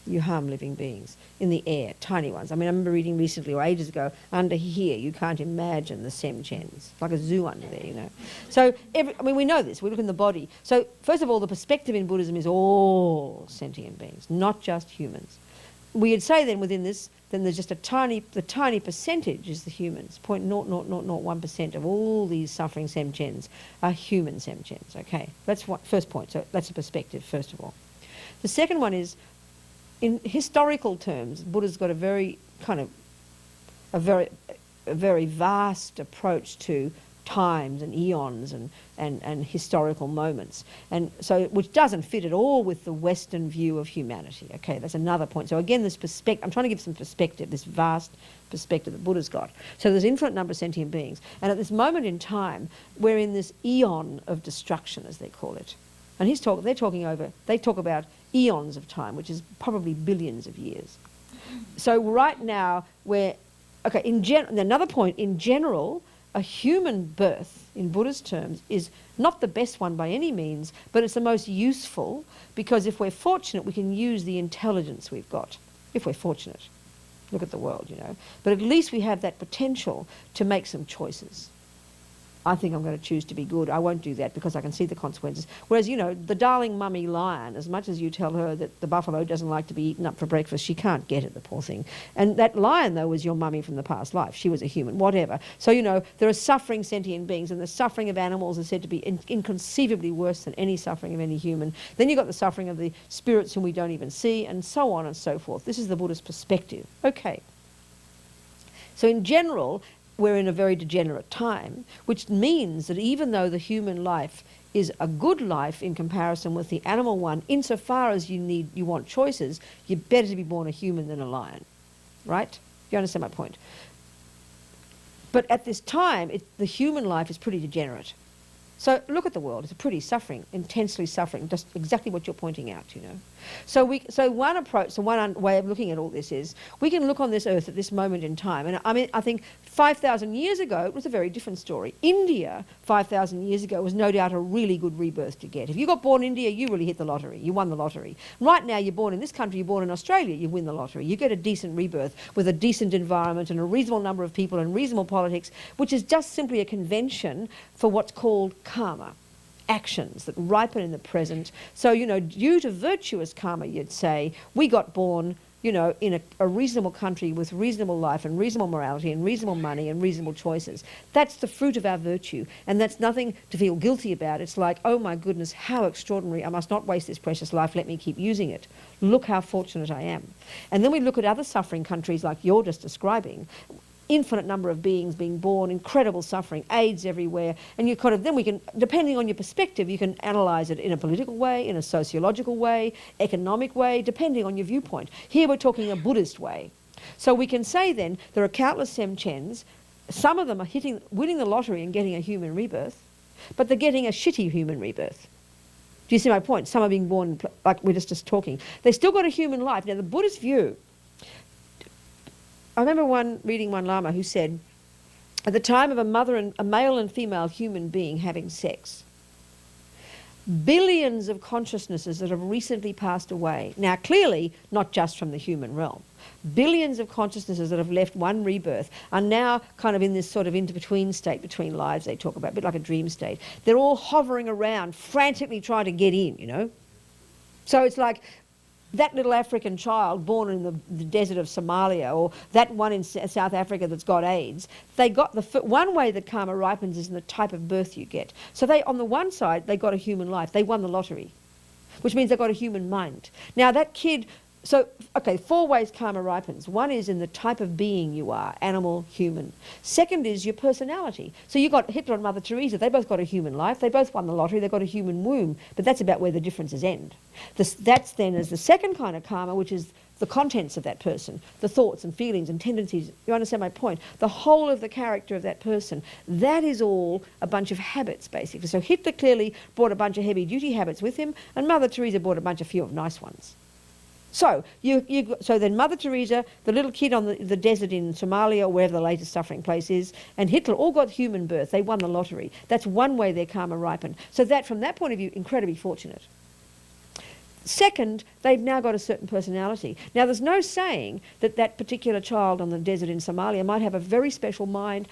you harm living beings. In the air, tiny ones. I mean, I remember reading recently, or ages ago, under here, you can't imagine the semchens. Like a zoo under there, So, we know this. We look in the body. So, first of all, the perspective in Buddhism is all sentient beings, not just humans. We'd say then within this, then there's just the tiny percentage is the humans. 0.0001% of all these suffering semchens are human semchens. Okay, that's what first point. So that's a perspective, first of all. The second one is, in historical terms, Buddha's got a very vast approach to times and eons and historical moments, and so which doesn't fit at all with the Western view of humanity. Okay, that's another point. So again, this perspective, I'm trying to give some perspective, this vast perspective that Buddha's got. So there's infinite number of sentient beings, and at this moment in time, we're in this eon of destruction, as they call it. And they talk about eons of time, which is probably billions of years. So right now, another point, in general, a human birth, in Buddhist terms, is not the best one by any means, but it's the most useful, because if we're fortunate, we can use the intelligence we've got. If we're fortunate. Look at the world, But at least we have that potential to make some choices. I think I'm going to choose to be good. I won't do that because I can see the consequences. Whereas, the darling mummy lion, as much as you tell her that the buffalo doesn't like to be eaten up for breakfast, she can't get it, the poor thing. And that lion, though, was your mummy from the past life. She was a human, whatever. So, there are suffering sentient beings, and the suffering of animals is said to be inconceivably worse than any suffering of any human. Then you've got the suffering of the spirits whom we don't even see, and so on and so forth. This is the Buddhist perspective. Okay. So in general, we're in a very degenerate time, which means that even though the human life is a good life in comparison with the animal one. Insofar as you want choices, you're better to be born a human than a lion, right? You understand my point? But at this time, the human life is pretty degenerate. So look at the world. It's pretty suffering, intensely suffering, just exactly what you're pointing out, you know. So one approach, so one way of looking at all this is, we can look on this earth at this moment in time. And I mean, I think 5,000 years ago, it was a very different story. India, 5,000 years ago, was no doubt a really good rebirth to get. If you got born in India, you really hit the lottery. You won the lottery. Right now, you're born in this country, you're born in Australia, you win the lottery. You get a decent rebirth with a decent environment and a reasonable number of people and reasonable politics, which is just simply a convention for what's called karma. Actions that ripen in the present. So, you know, due to virtuous karma, you'd say, we got born, you know, in a reasonable country with reasonable life and reasonable morality and reasonable money and reasonable choices. That's the fruit of our virtue, and that's nothing to feel guilty about. It's like, oh my goodness, how extraordinary. I must not waste this precious life. Let me keep using it. Look how fortunate I am. And then we look at other suffering countries like you're just describing. Infinite number of beings being born, incredible suffering, AIDS everywhere, and you kind of, then we can, depending on your perspective, you can analyse it in a political way, in a sociological way, economic way, depending on your viewpoint. Here we're talking a Buddhist way. So we can say then, there are countless Semchens, some of them are winning the lottery and getting a human rebirth, but they're getting a shitty human rebirth. Do you see my point? Some are being born, like we're just talking. They still got a human life. Now the Buddhist view, I remember reading one Lama who said, at the time of a male and female human being having sex, billions of consciousnesses that have recently passed away, now clearly not just from the human realm, billions of consciousnesses that have left one rebirth are now kind of in this sort of in-between state between lives they talk about, a bit like a dream state. They're all hovering around, frantically trying to get in, you know. So it's like, that little African child born in the desert of Somalia, or that one in South Africa that's got AIDS, they got one way that karma ripens is in the type of birth you get. So they, on the one side, they got a human life. They won the lottery, which means they got a human mind. Now that kid, so, okay, 4 ways karma ripens. One is in the type of being you are, animal, human. Second is your personality. So you got Hitler and Mother Teresa, they both got a human life, they both won the lottery, they got a human womb, but that's about where the differences end. That's then as the second kind of karma, which is the contents of that person, the thoughts and feelings and tendencies. You understand my point? The whole of the character of that person, that is all a bunch of habits, basically. So Hitler clearly brought a bunch of heavy-duty habits with him, and Mother Teresa brought a few of nice ones. So so then Mother Teresa, the little kid on the desert in Somalia, or wherever the latest suffering place is, and Hitler all got human birth. They won the lottery. That's one way their karma ripened. So that, from that point of view, incredibly fortunate. Second, they've now got a certain personality. Now, there's no saying that that particular child on the desert in Somalia might have a very special mind,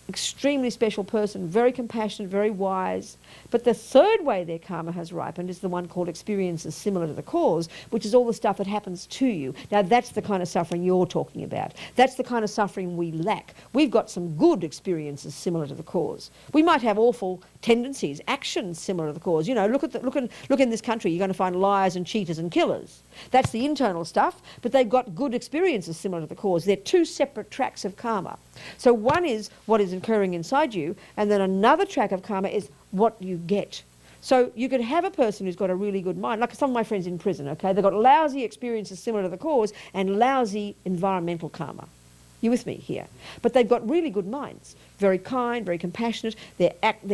extremely special person, very compassionate, very wise. But the third way their karma has ripened is the one called experiences similar to the cause, which is all the stuff that happens to you. Now that's the kind of suffering you're talking about. That's the kind of suffering we lack. We've got some good experiences similar to the cause. We might have awful tendencies, actions similar to the cause. You know, look in this country, you're going to find liars and cheaters and killers. That's the internal stuff, but they've got good experiences similar to the cause. They're two separate tracks of karma. So one is what is occurring inside you, and then another track of karma is what you get. So you could have a person who's got a really good mind, like some of my friends in prison, okay? They've got lousy experiences similar to the cause and lousy environmental karma. You with me here? But they've got really good minds, very kind, very compassionate. They're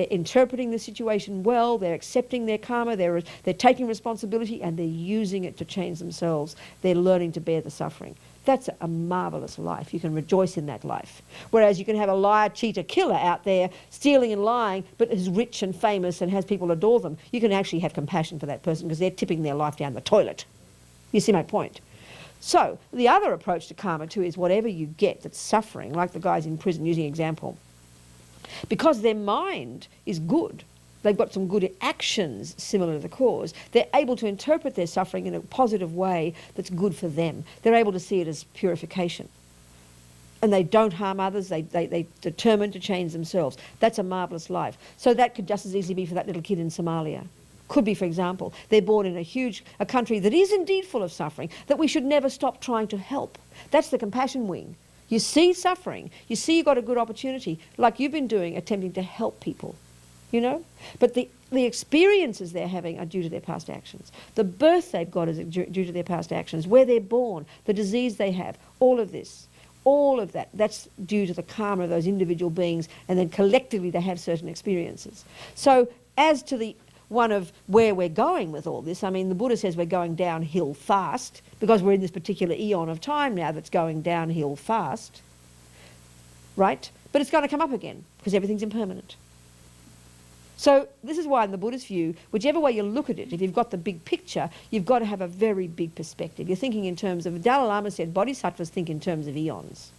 interpreting the situation well. They're accepting their karma. They're taking responsibility, and they're using it to change themselves. They're learning to bear the suffering. That's a marvellous life. You can rejoice in that life. Whereas you can have a liar, cheater, killer out there stealing and lying, but is rich and famous and has people adore them. You can actually have compassion for that person because they're tipping their life down the toilet. You see my point? So the other approach to karma too is whatever you get that's suffering, like the guys in prison, using example. Because their mind is good, they've got some good actions similar to the cause, they're able to interpret their suffering in a positive way that's good for them. They're able to see it as purification. And they don't harm others, they're determined to change themselves. That's a marvellous life. So that could just as easily be for that little kid in Somalia. Could be, for example, they're born in a country that is indeed full of suffering, that we should never stop trying to help. That's the compassion wing. You see suffering, you see you've got a good opportunity, like you've been doing, attempting to help people. you know. But the experiences they're having are due to their past actions. The birth they've got is due to their past actions, where they're born, the disease they have, all of this. All of that, that's due to the karma of those individual beings, and then collectively they have certain experiences. So as to the one of where we're going with all this, I mean, the Buddha says we're going downhill fast, because we're in this particular eon of time now that's going downhill fast, right? But it's going to come up again, because everything's impermanent. So this is why in the Buddhist view, whichever way you look at it, if you've got the big picture, you've got to have a very big perspective. You're thinking in terms of, Dalai Lama said, bodhisattvas think in terms of eons.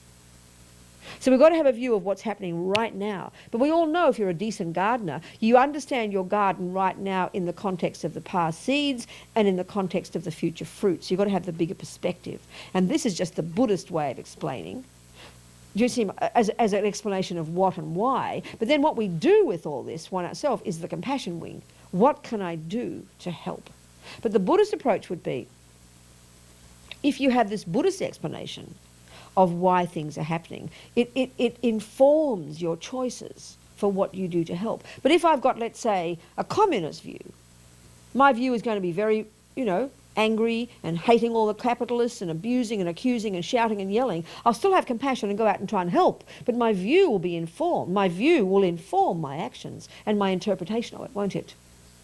So we've got to have a view of what's happening right now. But we all know if you're a decent gardener, you understand your garden right now in the context of the past seeds and in the context of the future fruits. You've got to have the bigger perspective. And this is just the Buddhist way of explaining. Do you see, as an explanation of what and why? But then what we do with all this, one ourselves, is the compassion wing. What can I do to help? But the Buddhist approach would be, if you have this Buddhist explanation of why things are happening, it informs your choices for what you do to help. But if I've got, let's say, a communist view, my view is going to be very, you know, angry and hating all the capitalists and abusing and accusing and shouting and yelling. I'll still have compassion and go out and try and help, but my view will be informed. My view will inform my actions and my interpretation of it, won't it?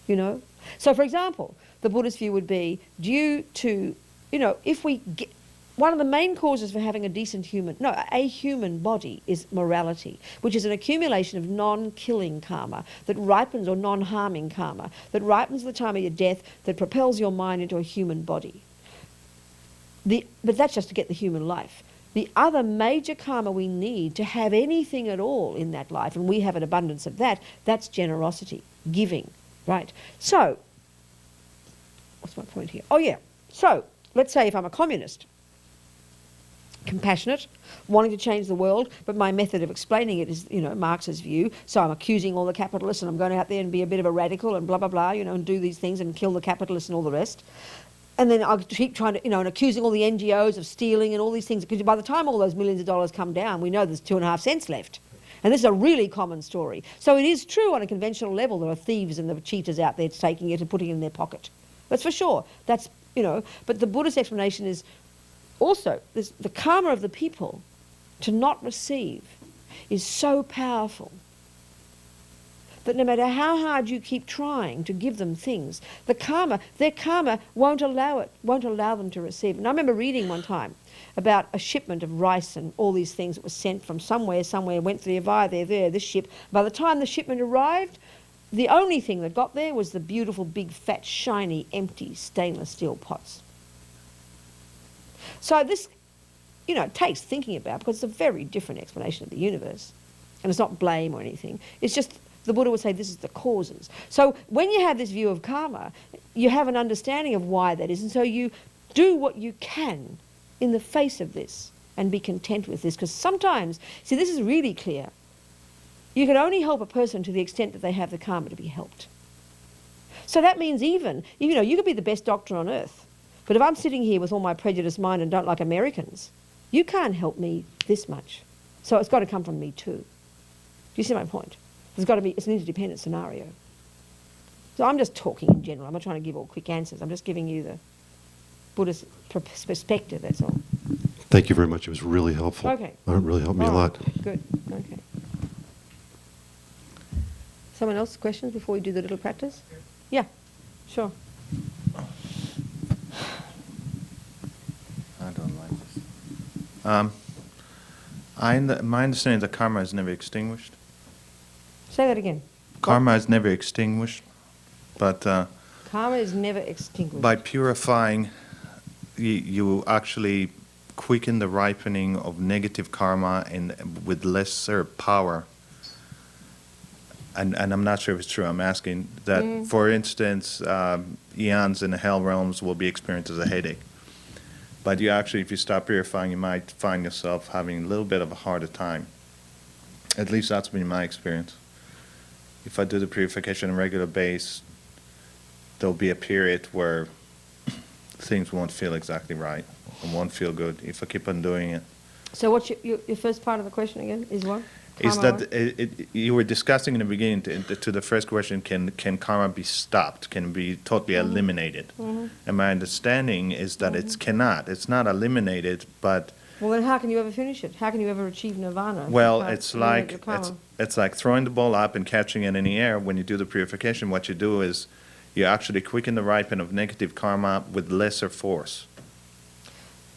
You know? So, for example, the Buddhist view would be due to, you know, if we get, one of the main causes for having a human body is morality, which is an accumulation of non-killing karma that ripens, or non-harming karma, that ripens at the time of your death, that propels your mind into a human body. But that's just to get the human life. The other major karma we need to have anything at all in that life, and we have an abundance of that, that's generosity, giving, right? So, what's my point here? Oh yeah, so let's say if I'm a communist, compassionate, wanting to change the world, but my method of explaining it is, you know, Marx's view. So I'm accusing all the capitalists, and I'm going out there and be a bit of a radical and blah, blah, blah, you know, and do these things and kill the capitalists and all the rest. And then I'll keep trying to, you know, and accusing all the NGOs of stealing and all these things, because by the time all those millions of dollars come down, we know there's 2.5 cents left. And this is a really common story. So it is true on a conventional level there are thieves and there are cheaters out there taking it and putting it in their pocket. That's for sure. That's, you know, but the Buddhist explanation is also, the karma of the people to not receive is so powerful that no matter how hard you keep trying to give them things, their karma won't allow them to receive. And I remember reading one time about a shipment of rice and all these things that was sent from somewhere, went through this ship. By the time the shipment arrived, the only thing that got there was the beautiful, big, fat, shiny, empty stainless steel pots. So this, you know, takes thinking about, because it's a very different explanation of the universe. And it's not blame or anything. It's just, the Buddha would say this is the causes. So when you have this view of karma, you have an understanding of why that is. And so you do what you can in the face of this and be content with this. Because sometimes, see, this is really clear. You can only help a person to the extent that they have the karma to be helped. So that means even, you know, you could be the best doctor on earth. But if I'm sitting here with all my prejudiced mind and don't like Americans, you can't help me this much. So it's got to come from me too. Do you see my point? There's got to be, it's an interdependent scenario. So I'm just talking in general. I'm not trying to give all quick answers. I'm just giving you the Buddhist perspective, that's all. Thank you very much. It was really helpful. Okay. It really helped me a lot. Good. Okay. Someone else, questions before we do the little practice? Yeah, sure. I don't like this. My understanding is that karma is never extinguished. Say that again. Karma is never extinguished, but karma is never extinguished. By purifying, you actually quicken the ripening of negative karma and with lesser power. And I'm not sure if it's true. I'm asking that, for instance, eons in the hell realms will be experienced as a headache. But you actually, if you stop purifying, you might find yourself having a little bit of a harder time. At least that's been my experience. If I do the purification on a regular basis, there'll be a period where things won't feel exactly right and won't feel good if I keep on doing it. So what's your first part of the question again is what? is Karma that you were discussing in the beginning to the first question, can karma be stopped? Can it be totally eliminated? And my understanding is that it cannot. It's not eliminated, but Well, then how can you ever finish it? How can you ever achieve nirvana? if you well, can't it's eliminate like your karma? it's like throwing the ball up and catching it in the air. When you do the purification, what you do is you actually quicken the ripen of negative karma with lesser force.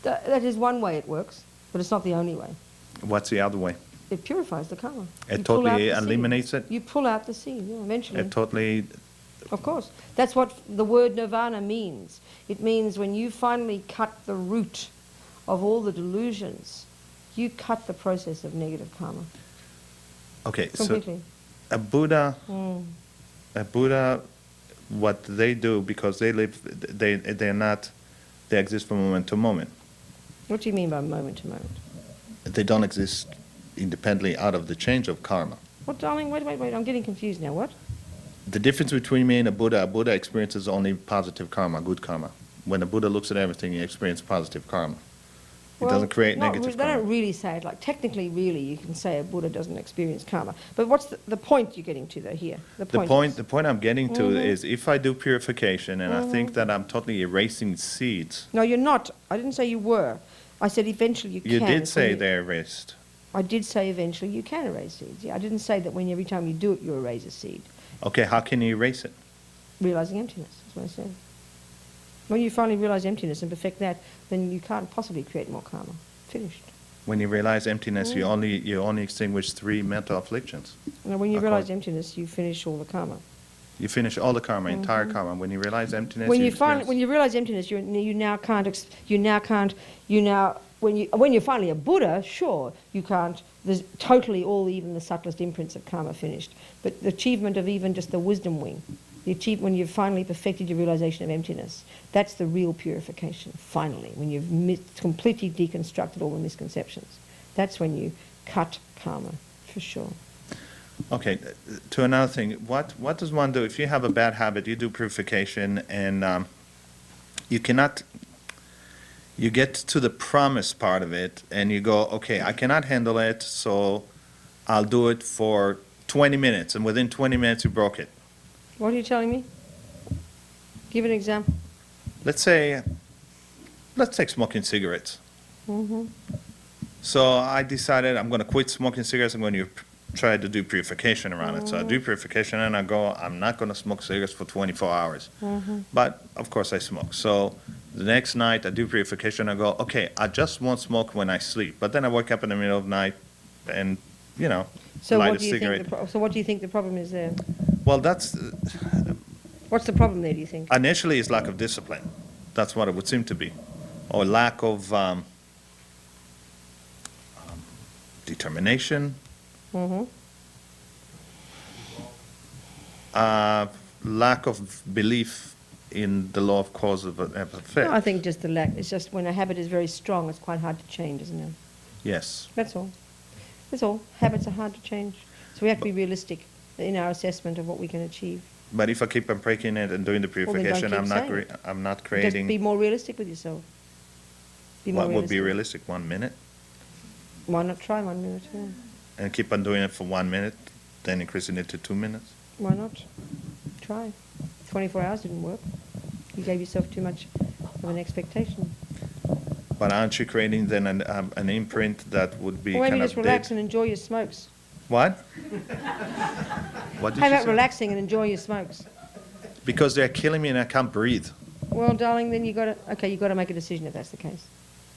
That is one way it works, but it's not the only way. What's the other way? It purifies the karma. It You pull out totally the seed. eliminates it? You pull out the seed, yeah, eventually. It totally. Of course. That's what the word nirvana means. It means when you finally cut the root of all the delusions, you cut the process of negative karma. Okay, Completely. so a Buddha, what they do, because they live, they're not, they exist from moment to moment. What do you mean by moment to moment? They don't exist independently out of the change of karma. What, darling? Wait, I'm getting confused now. What? The difference between me and a Buddha experiences only positive karma, good karma. When a Buddha looks at everything, he experiences positive karma. He doesn't create negative They karma. don't really say it. Like, technically, really, you can say a Buddha doesn't experience karma. But what's the point you're getting to, though, here? The is- point I'm getting to is if I do purification and I think that I'm totally erasing seeds. No, you're not. I didn't say you were. I said eventually you can. You did when say you- they're erased. I did say eventually you can erase seeds. Yeah, I didn't say that when every time you do it, you erase a seed. Okay, how can you erase it? Realizing emptiness, that's what I said. When you finally realize emptiness and perfect that, then you can't possibly create more karma. Finished. When you realize emptiness, you only extinguish 3 mental afflictions. Now, when you Of realize course. emptiness, you finish all the karma. You finish all the karma, entire karma. When you realize emptiness, When experience- you realize emptiness, when you're finally a Buddha, sure, you can't. There's totally even the subtlest imprints of karma finished. But the achievement of even just the wisdom wing, when you've finally perfected your realization of emptiness, that's the real purification. Finally, when you've completely deconstructed all the misconceptions, that's when you cut karma for sure. Okay, to another thing, what does one do if you have a bad habit? You do purification, and you cannot. You get to the promise part of it, and you go, okay, I cannot handle it, so I'll do it for 20 minutes, and within 20 minutes you broke it. What are you telling me? Give an example. Let's take smoking cigarettes. Mm-hmm. So I decided I'm going to quit smoking cigarettes. I'm going to try to do purification around it. So I do purification, and I go, I'm not going to smoke cigarettes for 24 hours. But, of course, I smoke. So the next night, I do purification. I go, okay, I just won't smoke when I sleep. But then I wake up in the middle of the night and, So light what a do you cigarette. think? So what do you think the problem is there? Well, that's What's the problem there? Do you think? initially it's lack of discipline. That's what it would seem to be, or lack of determination. Mm-hmm. Lack of belief in the law of cause of effect. No, I think just the lack. It's just when a habit is very strong, it's quite hard to change, isn't it? Yes. That's all. That's all. Habits are hard to change. So we have to be realistic in our assessment of what we can achieve. But if I keep on breaking it and doing the then don't purification, keep I'm not saying I'm not Just creating. be more realistic with yourself. Be more What would be realistic. realistic? 1 minute, Why not try 1 minute? Yeah. and keep on doing it for 1 minute, then increasing it to 2 minutes. Why not? Try. 24 hours didn't work. You gave yourself too much of an expectation. But aren't you creating then an imprint that would be Or maybe kind just of relax dead? and enjoy your smokes. What? What did How you about say? relaxing and enjoy your smokes? Because they're killing me and I can't breathe. Well, darling, then you got to make a decision if that's the case.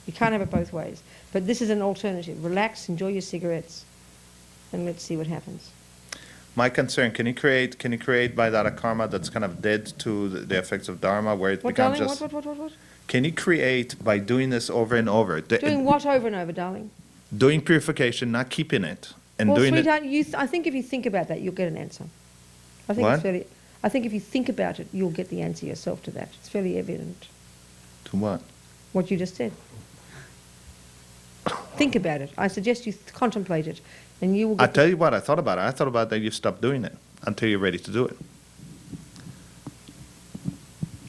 You can't have it both ways. But this is an alternative. Relax, enjoy your cigarettes, and let's see what happens. My concern, can you create by that a karma that's kind of dead to the effects of dharma, where it What, becomes darling? just... What? Can you create by doing this over and over? Doing what over and over, darling? Doing purification, not keeping it, and Well, doing it... sweetheart, I think if you think about that, you'll get an answer. I think What? it's fairly... I think if you think about it, you'll get the answer yourself to that. It's fairly evident. To what? What you just said. Think about it. I suggest you contemplate it, and you will I get... tell you what, I thought about it. I thought about that you stop doing it until you're ready to do it.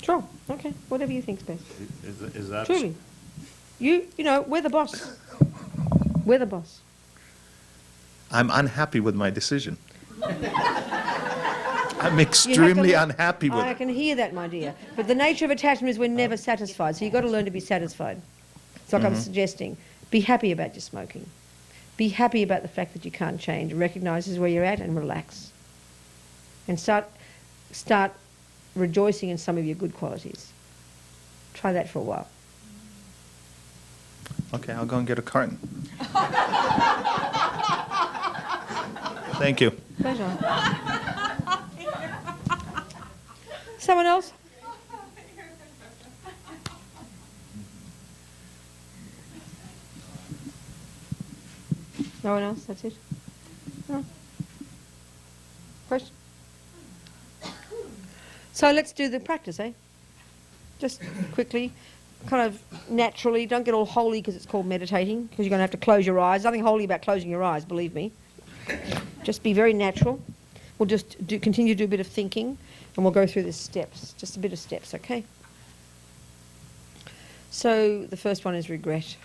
Sure. Okay. Whatever you think's best. Is that... Truly. You know, we're the boss. We're the boss. I'm unhappy with my decision. I'm extremely unhappy with I it. can hear that, my dear. But the nature of attachment is we're never satisfied, so you've got to learn to be satisfied. It's like I'm suggesting. Be happy about your smoking. Be happy about the fact that you can't change. Recognise where you're at and relax. And start rejoicing in some of your good qualities. Try that for a while. Okay, I'll go and get a carton. Thank you. Pleasure. Someone else? No one else? That's it? No. Question? So let's do the practice, eh? Just quickly, kind of naturally. Don't get all holy because it's called meditating, because you're going to have to close your eyes. Nothing holy about closing your eyes, believe me. Just be very natural. We'll just continue to do a bit of thinking, and we'll go through the steps, just a bit of steps, okay? So the first one is regret.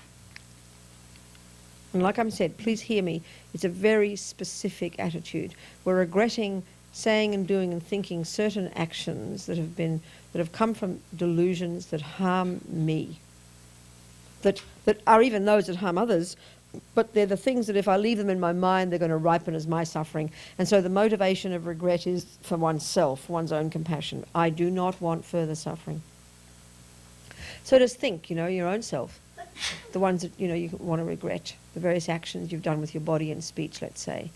And like I said, please hear me, it's a very specific attitude. We're regretting saying and doing and thinking certain actions that have come from delusions that harm me, that are even those that harm others, but they're the things that if I leave them in my mind, they're going to ripen as my suffering. And so the motivation of regret is for oneself, one's own compassion. I do not want further suffering. So just think, your own self, the ones that, you want to regret, the various actions you've done with your body and speech, let's say,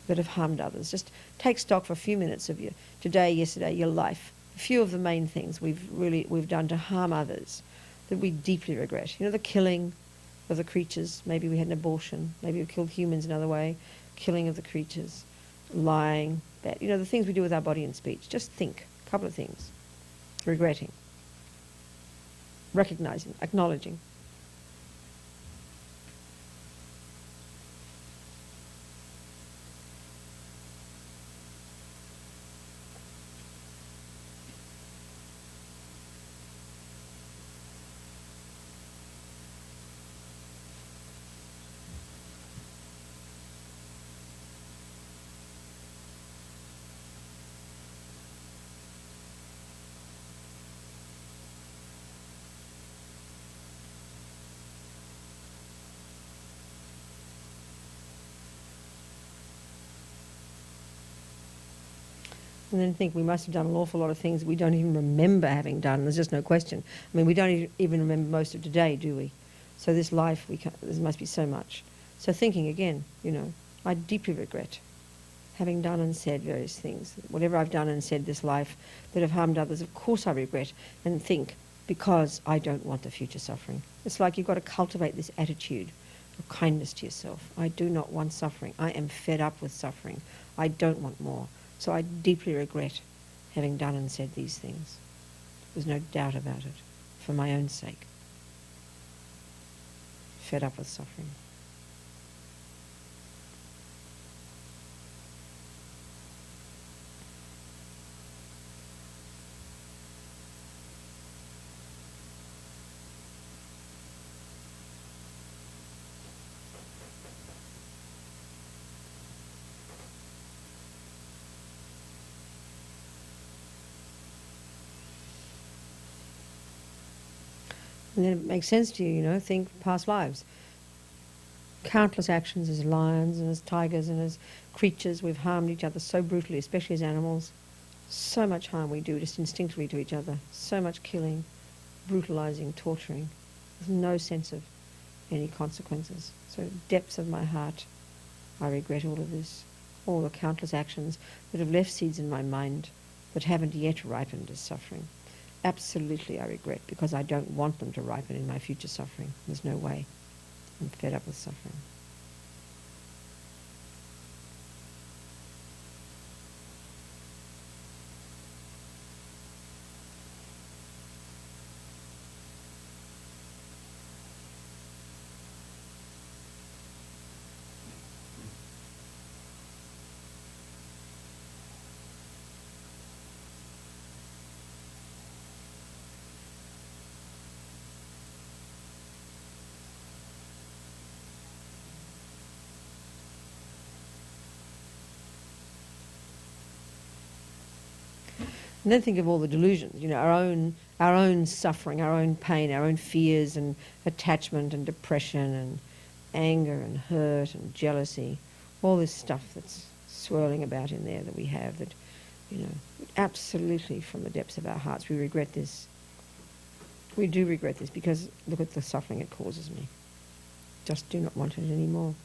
that have harmed others. Just take stock for a few minutes of your today, yesterday, your life. A few of the main things we've done to harm others that we deeply regret. The killing of the creatures. Maybe we had an abortion. Maybe we killed humans another way. Killing of the creatures. Lying. The things we do with our body and speech. Just think. A couple of things. Regretting. Recognizing. Acknowledging. And then think we must have done an awful lot of things we don't even remember having done. There's just no question. I mean, we don't even remember most of today, do we? So this life, there must be so much. So thinking again, I deeply regret having done and said various things. Whatever I've done and said this life that have harmed others, of course I regret. And think, because I don't want the future suffering. It's like you've got to cultivate this attitude of kindness to yourself. I do not want suffering. I am fed up with suffering. I don't want more. So I deeply regret having done and said these things. There's no doubt about it, for my own sake. Fed up with suffering. And then it makes sense to you, think past lives. Countless actions as lions and as tigers and as creatures, we've harmed each other so brutally, especially as animals. So much harm we do just instinctively to each other. So much killing, brutalizing, torturing. There's no sense of any consequences. So depths of my heart, I regret all of this. All the countless actions that have left seeds in my mind that haven't yet ripened as suffering. Absolutely I regret, because I don't want them to ripen in my future suffering. There's no way. I'm fed up with suffering. And then think of all the delusions, our own suffering, our own pain, our own fears and attachment and depression and anger and hurt and jealousy, all this stuff that's swirling about in there that we have that, absolutely from the depths of our hearts we regret this. We do regret this because look at the suffering it causes me. Just do not want it anymore.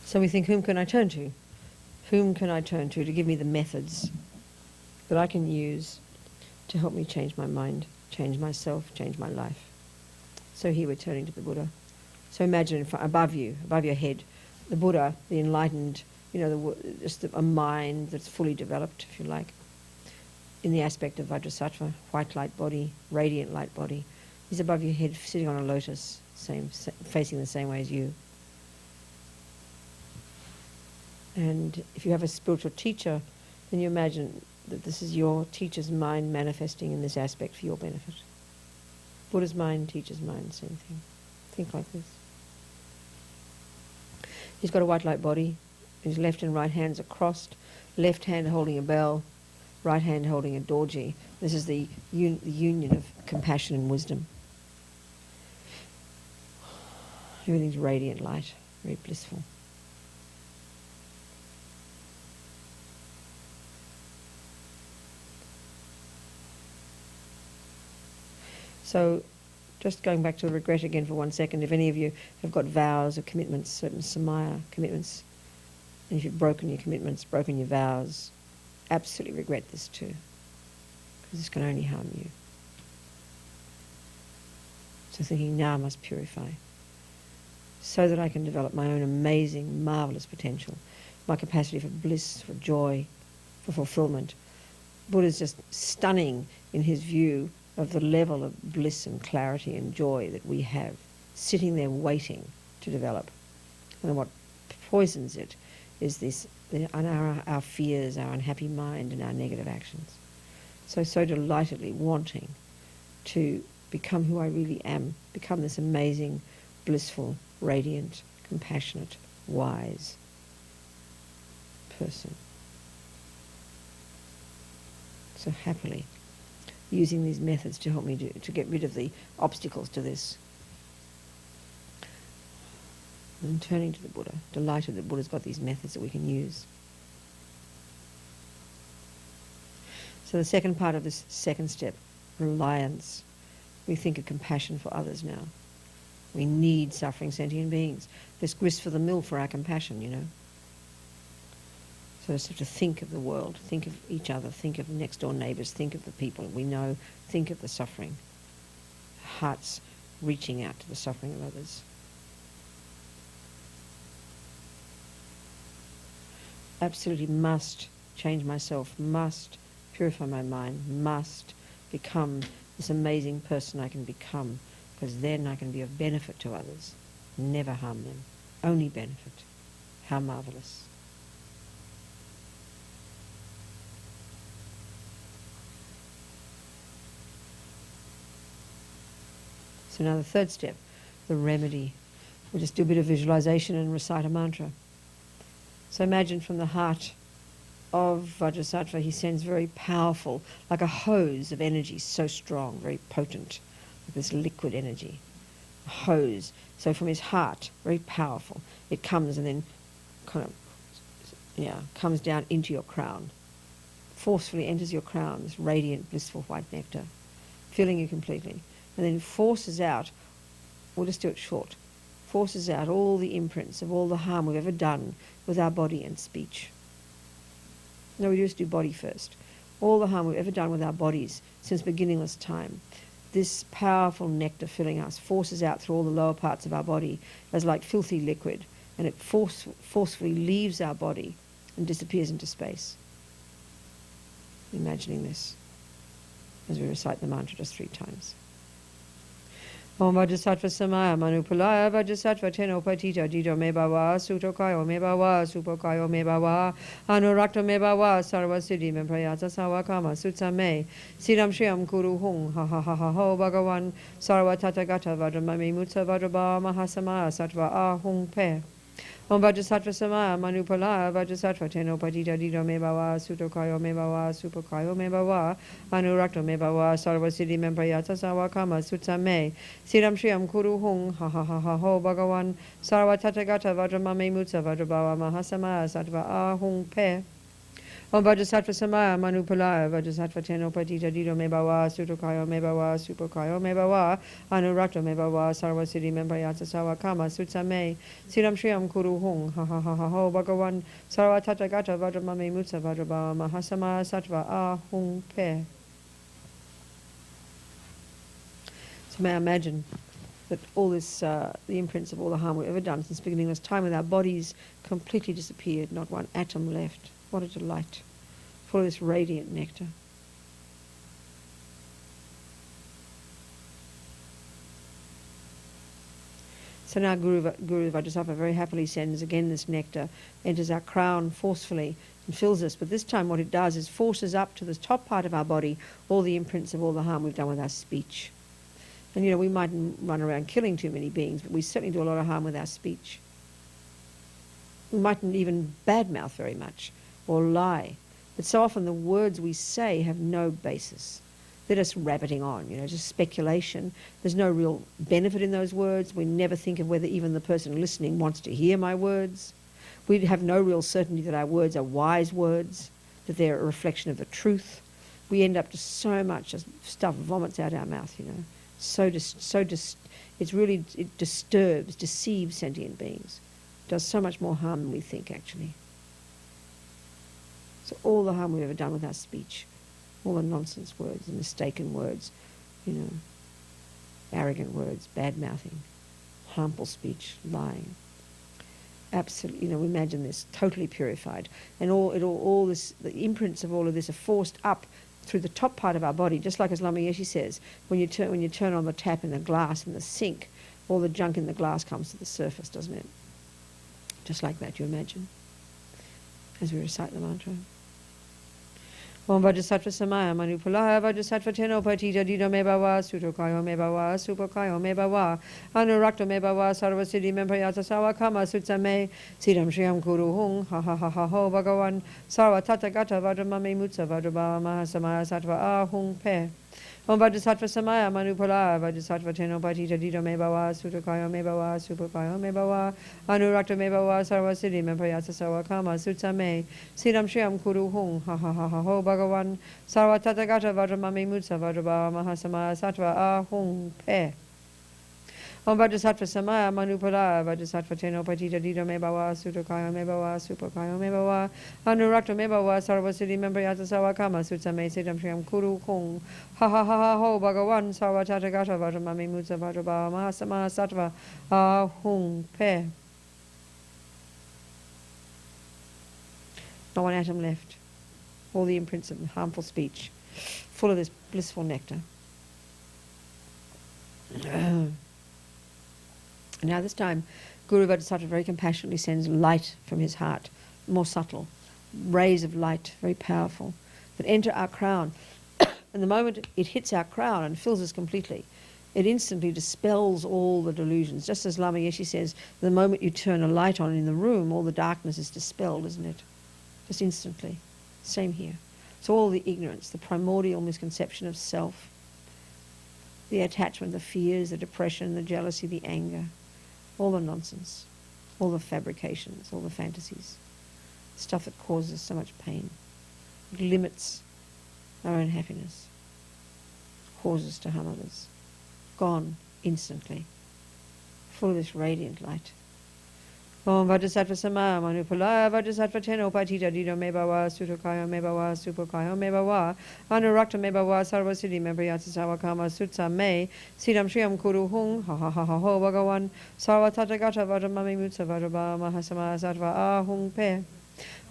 So we think, whom can I turn to? Whom can I turn to give me the methods that I can use to help me change my mind, change myself, change my life? So here we're turning to the Buddha. So imagine above you, above your head, the Buddha, the enlightened, just a mind that's fully developed, if you like, in the aspect of Vajrasattva, white light body, radiant light body. He's above your head, sitting on a lotus, facing the same way as you. And if you have a spiritual teacher, then you imagine that this is your teacher's mind manifesting in this aspect for your benefit. Buddha's mind, teacher's mind, same thing. Think like this. He's got a white light body. His left and right hands are crossed. Left hand holding a bell, right hand holding a dorji. This is the union of compassion and wisdom. Everything's radiant light, very blissful. So just going back to the regret again for 1 second, if any of you have got vows or commitments, certain samaya commitments, and if you've broken your commitments, broken your vows, absolutely regret this too, because this can only harm you. So thinking, now I must purify, so that I can develop my own amazing, marvellous potential, my capacity for bliss, for joy, for fulfillment. Buddha's just stunning in his view of the level of bliss and clarity and joy that we have, sitting there waiting to develop. And what poisons it is our fears, our unhappy mind and our negative actions. So delightedly wanting to become who I really am, become this amazing, blissful, radiant, compassionate, wise person. So happily using these methods to help me to get rid of the obstacles to this. And turning to the Buddha, delighted that Buddha's got these methods that we can use. So the second part of this second step, reliance. We think of compassion for others now. We need suffering sentient beings. There's grist for the mill for our compassion, So just have to think of the world, think of each other, think of next door neighbours, think of the people we know, think of the suffering. Hearts reaching out to the suffering of others. Absolutely must change myself, must purify my mind, must become this amazing person I can become, because then I can be of benefit to others, never harm them, only benefit. How marvellous. So now the third step, the remedy. We'll just do a bit of visualization and recite a mantra. So imagine from the heart of Vajrasattva, he sends very powerful, like a hose of energy, so strong, very potent, like this liquid energy. A hose. So from his heart, very powerful, it comes and then comes down into your crown. Forcefully enters your crown, this radiant, blissful white nectar, filling you completely. And then forces out, we'll just do it short, forces out all the imprints of all the harm we've ever done with our body and speech. No, we just do body first. All the harm we've ever done with our bodies since beginningless time. This powerful nectar filling us forces out through all the lower parts of our body as like filthy liquid, and it forcefully leaves our body and disappears into space. Imagining this as we recite the mantra just 3 times. Om Vajrasattva Samaya Manupalaya Vajrasattva Teno Patita Dido Me Bhava Sutokayo Me Bhava Supokayo Me Bhava Anurakta Me Bhava Sarva Siddhi Me Prayata Sawakama Sutsa Me Siddham Shriyam Kuru Hung Ha Ha Ha Ha Ho Bhagavan Sarva Tathagata Vajramami Mutsa Vajrabha Mahasamaya Sattva Ahung Pe Om Vajrasattva Samaya Manupalaya Vajrasattva Teno Patita Dido Me Bhava Sutokayo Me Bhava Supokayo Me Bhava Anurakta Me Bhava Sarva Siddhi Me Prayata Sawakama Sutsa Me Siddham Shriyam Kuru Hung Ha Ha Ha Ha Ho Bhagavan Sarva Tathagata Vajramami Mutsa Vajrabha Mahasamaya Sattva Ahung Pe Om Vajrasattva Samaya Manupalaya Vajrasattva Teno Patita Dido Me Bhava Sutokayo Me Bhava Supokayo Me Bhava Anurakta Me Bhava Sarva Siddhi Me Prayata Sawakama Sutsa Me Siddham Shriyam Kuru Hung Ha Ha Ha Ha Ho Bhagavan Sarva Tathagata Vajramami Mutsa Vajrabha Mahasamaya Sattva Ahung Pe. So may I imagine that all this, the imprints of all the harm we've ever done since the beginning of this time with our bodies completely disappeared, not one atom left. What a delight, full of this radiant nectar. So now Guru Vajrasattva very happily sends again this nectar, enters our crown forcefully and fills us. But this time what it does is forces up to the top part of our body all the imprints of all the harm we've done with our speech. And we mightn't run around killing too many beings, but we certainly do a lot of harm with our speech. We mightn't even badmouth very much or lie. But so often the words we say have no basis. They're just rabbiting on, just speculation. There's no real benefit in those words. We never think of whether even the person listening wants to hear my words. We have no real certainty that our words are wise words, that they're a reflection of the truth. We end up just so much just stuff vomits out our mouth, It disturbs, deceives sentient beings. It does so much more harm than we think, actually. So all the harm we've ever done with our speech, all the nonsense words, the mistaken words, arrogant words, bad-mouthing, harmful speech, lying. Absolutely, imagine this, totally purified. And all this, the imprints of all of this are forced up through the top part of our body, just like as Lama Yeshe says, when you turn on the tap in the glass in the sink, all the junk in the glass comes to the surface, doesn't it? Just like that, you imagine, as we recite the mantra. Om Vajrasattva Samaya Manupalaya Vajrasattva Teno Patita Dido Me Bhava Sutokayo Me Bhava Supokayo Me Bhava Anurakta Me Bhava Sarva Siddhi Me Prayata Sawakama Sutsa Me Siddham Shriyam Kuru Hung Ha Ha Ha Ha Ho Bhagavan Sarva Tathagata Vajramami Mutsa Vajrabha Mahasamaya Sattva Ahung Pe Om Vajrasattva Samaya Manupalaya Vajrasattva Teno Patita Dido Me Bhava Sutokayo Me Bhava Supokayo Me Bhava Anurakta Me Bhava Sarva Siddhi Me Prayata Sawakama Sutsa Me Siddham Shriyam Kuru Hung Ha Ha Ha Ha Ho Bhagavan Sarva Tathagata Vajramami Mutsa Vajrabha Mahasamaya Sattva Ahung Pe Om Vajrasattva Samaya Manupalaya Vajrasattva Teno Patita Dido Me Bhava Sutokayo Me Bhava Supokayo Me Bhava Anurakta Me Bhava Sarva Siddhi Me Prayata Sawakama Sutsa Me Siddham Shriyam Kuru Hung Ha Ha Ha Ha Ho Bhagavan Sarva Tathagata Vajramami Mutsa Vajrabha Mahasamaya Sattva Ahung Pe. Not one atom left. All the imprints of harmful speech, full of this blissful nectar. Now this time, Guru Vajrasattva very compassionately sends light from his heart, more subtle, rays of light, very powerful, that enter our crown. And the moment it hits our crown and fills us completely, it instantly dispels all the delusions. Just as Lama Yeshe says, the moment you turn a light on in the room, all the darkness is dispelled, isn't it? Just instantly. Same here. So all the ignorance, the primordial misconception of self, the attachment, the fears, the depression, the jealousy, the anger, all the nonsense, all the fabrications, all the fantasies, stuff that causes so much pain. It limits our own happiness, causes to harm others. Gone instantly, full of this radiant light. Om Vajrasattva Samaya Manupalaya Vajrasattva Teno Patita Dido Me Bhava Sutokayo Me Bhava Supokayo Me Bhava Anurakta Me Bhava Sarva Siddhi Me Prayata Sawakama Sutsa Me Siddham Shriyam Kuru Hung Ha Ha Ha Ha Ho Bhagavan Sarva Tathagata Vajramami Mutsa Vajrabha Mahasamaya Sattva Ahung Pe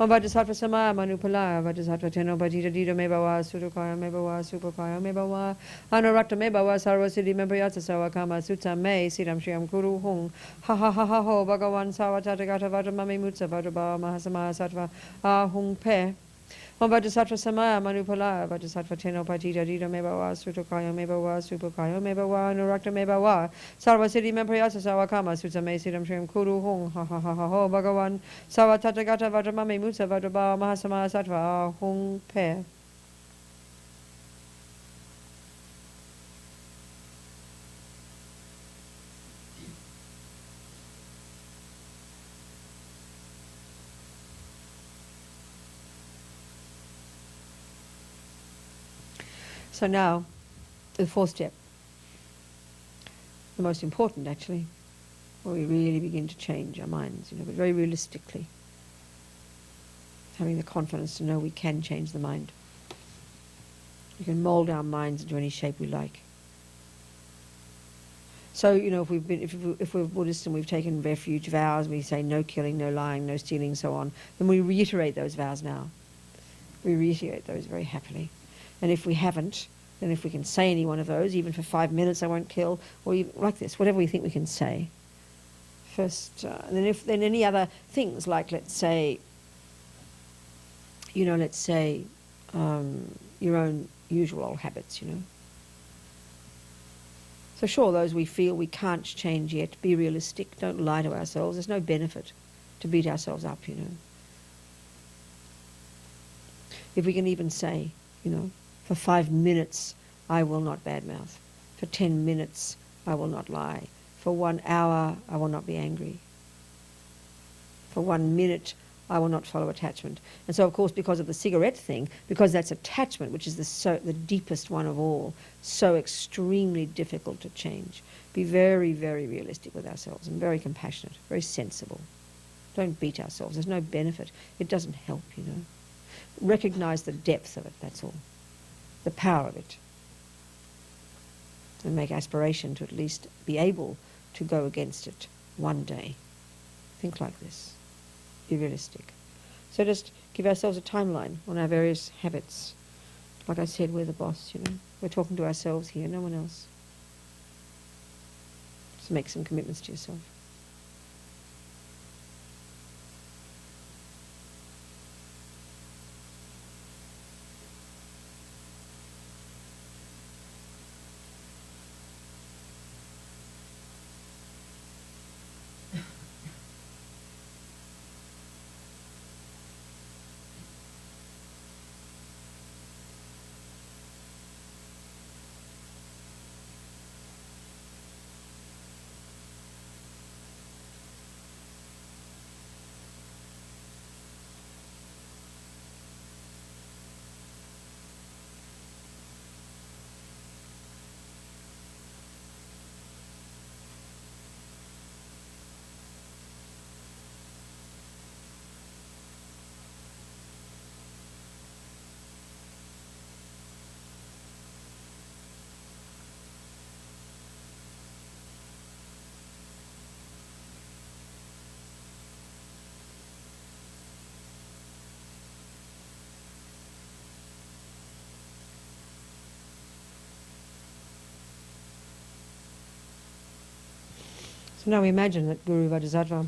Om Vajrasattva Samaya Manupalaya Vajrasattva Teno Bhajita Dita Mebawa Sudukaya Mebawa Supakaya Mebawa Anurakta Mebawa Sarvasiddhi Mempriyatsa Sawakama Sutta Me Siddham Shriyam Kuru Hung Ha Ha Ha Ha Ho Bhagavan Savatatagata Vajramami Mutsa Vajrabhava Mahasamaya Sattva Ahung Pe Om Vajrasattva Samaya Manupalaya Vajrasattva Teno Bhajita Dita Mebawa Sudukaya Mebawa Supakaya Mebawa Anurakta Mebawa Sarvasiddhi Mempriyatsa Sawakama Sutta Me Siddham Shriyam Kuru Hung Ha Ha Ha Ha Ho Bhagavan Savatatagata Vajramami Mutsa Vajrabhava Mahasamaya Sattva Ahung Pe. So now, the fourth step, the most important actually, where we really begin to change our minds, but very realistically, having the confidence to know we can change the mind. We can mould our minds into any shape we like. So, if we're Buddhist and we've taken refuge vows, we say no killing, no lying, no stealing, so on, then we reiterate those vows now. We reiterate those very happily. And if we haven't, then if we can say any one of those, even for 5 minutes, I won't kill, or even like this, whatever we think we can say. First, and then any other things, like let's say your own usual old habits, So sure, those we feel we can't change yet, be realistic, don't lie to ourselves. There's no benefit to beat ourselves up, If we can even say, for 5 minutes I will not badmouth. For 10 minutes I will not lie. For 1 hour I will not be angry. For 1 minute I will not follow attachment. And so, of course, because of the cigarette thing, because that's attachment, which is the deepest one of all, so extremely difficult to change. Be very, very realistic with ourselves and very compassionate, very sensible. Don't beat ourselves. There's no benefit. It doesn't help, Recognize the depth of it, that's all. The power of it. And make aspiration to at least be able to go against it one day. Think like this. Be realistic. So just give ourselves a timeline on our various habits. Like I said, we're the boss, We're talking to ourselves here, no one else. Just make some commitments to yourself. So now we imagine that Guru Vajrasattva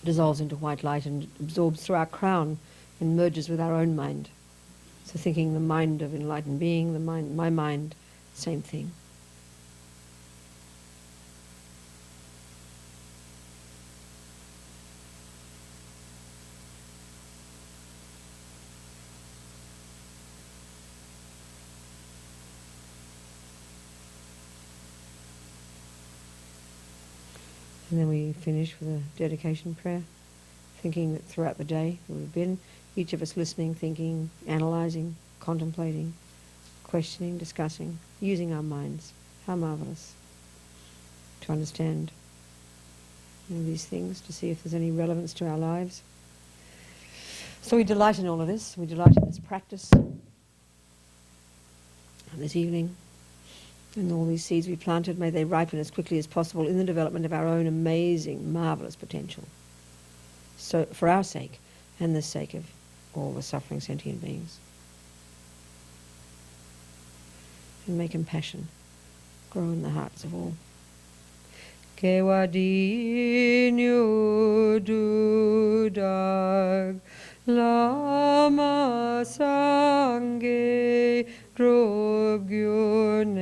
dissolves into white light and absorbs through our crown and merges with our own mind. So thinking the mind of enlightened being, my mind, same thing. And then we finish with a dedication prayer, thinking that throughout the day that we've been, each of us listening, thinking, analysing, contemplating, questioning, discussing, using our minds. How marvellous to understand these things, to see if there's any relevance to our lives. So we delight in all of this. We delight in this practice this evening. And all these seeds we planted, may they ripen as quickly as possible in the development of our own amazing, marvellous potential. so for our sake and the sake of all the suffering sentient beings. And may compassion grow in the hearts of all. Kewadinyu dudag lama sangye drogyurne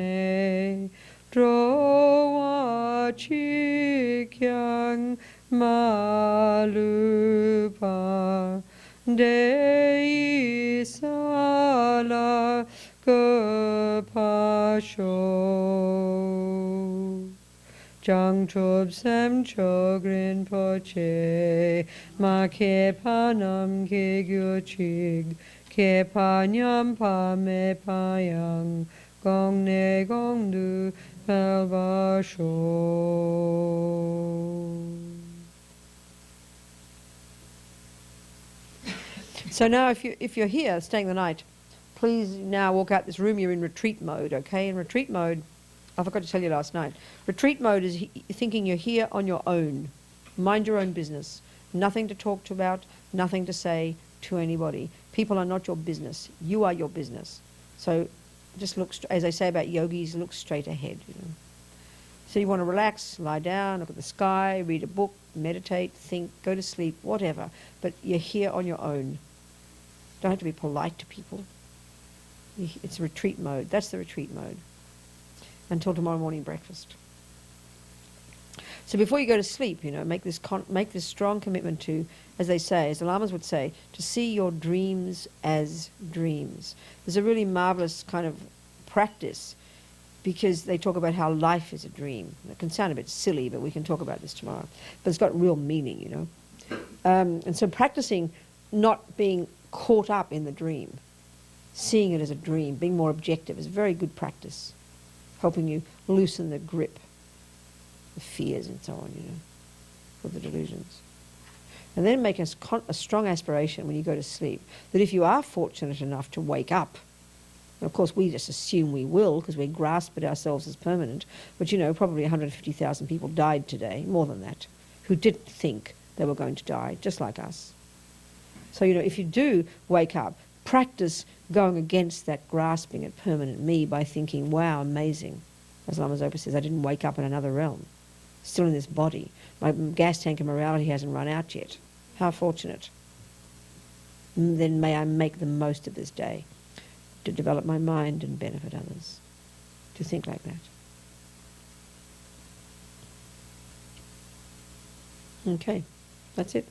drowa chikyang malupa dei sala kapasho Jang chob sem chogrin poche ma ke panam ke gyo chig ke panyam pa me payang gong ne gong du pelvasho. So now if you're here staying the night, please now walk out this room. You're in retreat mode, okay? In retreat mode, I forgot to tell you last night, retreat mode is thinking you're here on your own. Mind your own business. Nothing to talk to about, nothing to say to anybody. People are not your business. You are your business. So just look, as they say about yogis, look straight ahead. You know. So you want to relax, lie down, look at the sky, read a book, meditate, think, go to sleep, whatever. But you're here on your own. Don't have to be polite to people. It's retreat mode. That's the retreat mode. Until tomorrow morning breakfast. So before you go to sleep, you know, make this strong commitment to, as they say, as the lamas would say, to see your dreams as dreams. There's a really marvelous kind of practice because they talk about how life is a dream. It can sound a bit silly, but we can talk about this tomorrow. But it's got real meaning, you know. And so practicing not being caught up in the dream, seeing it as a dream, being more objective is a very good practice, helping you loosen the grip, the fears and so on, you know, of the delusions. And then make a strong aspiration when you go to sleep that if you are fortunate enough to wake up, and of course we just assume we will because we grasp at ourselves as permanent, but you know, probably 150,000 people died today, more than that, who didn't think they were going to die, just like us. So, you know, if you do wake up, practice going against that grasping at permanent me by thinking, wow, amazing. As Lama Zopa says, I didn't wake up in another realm. Still in this body. My gas tank of morality hasn't run out yet. How fortunate. Then may I make the most of this day to develop my mind and benefit others. To think like that. Okay, that's it.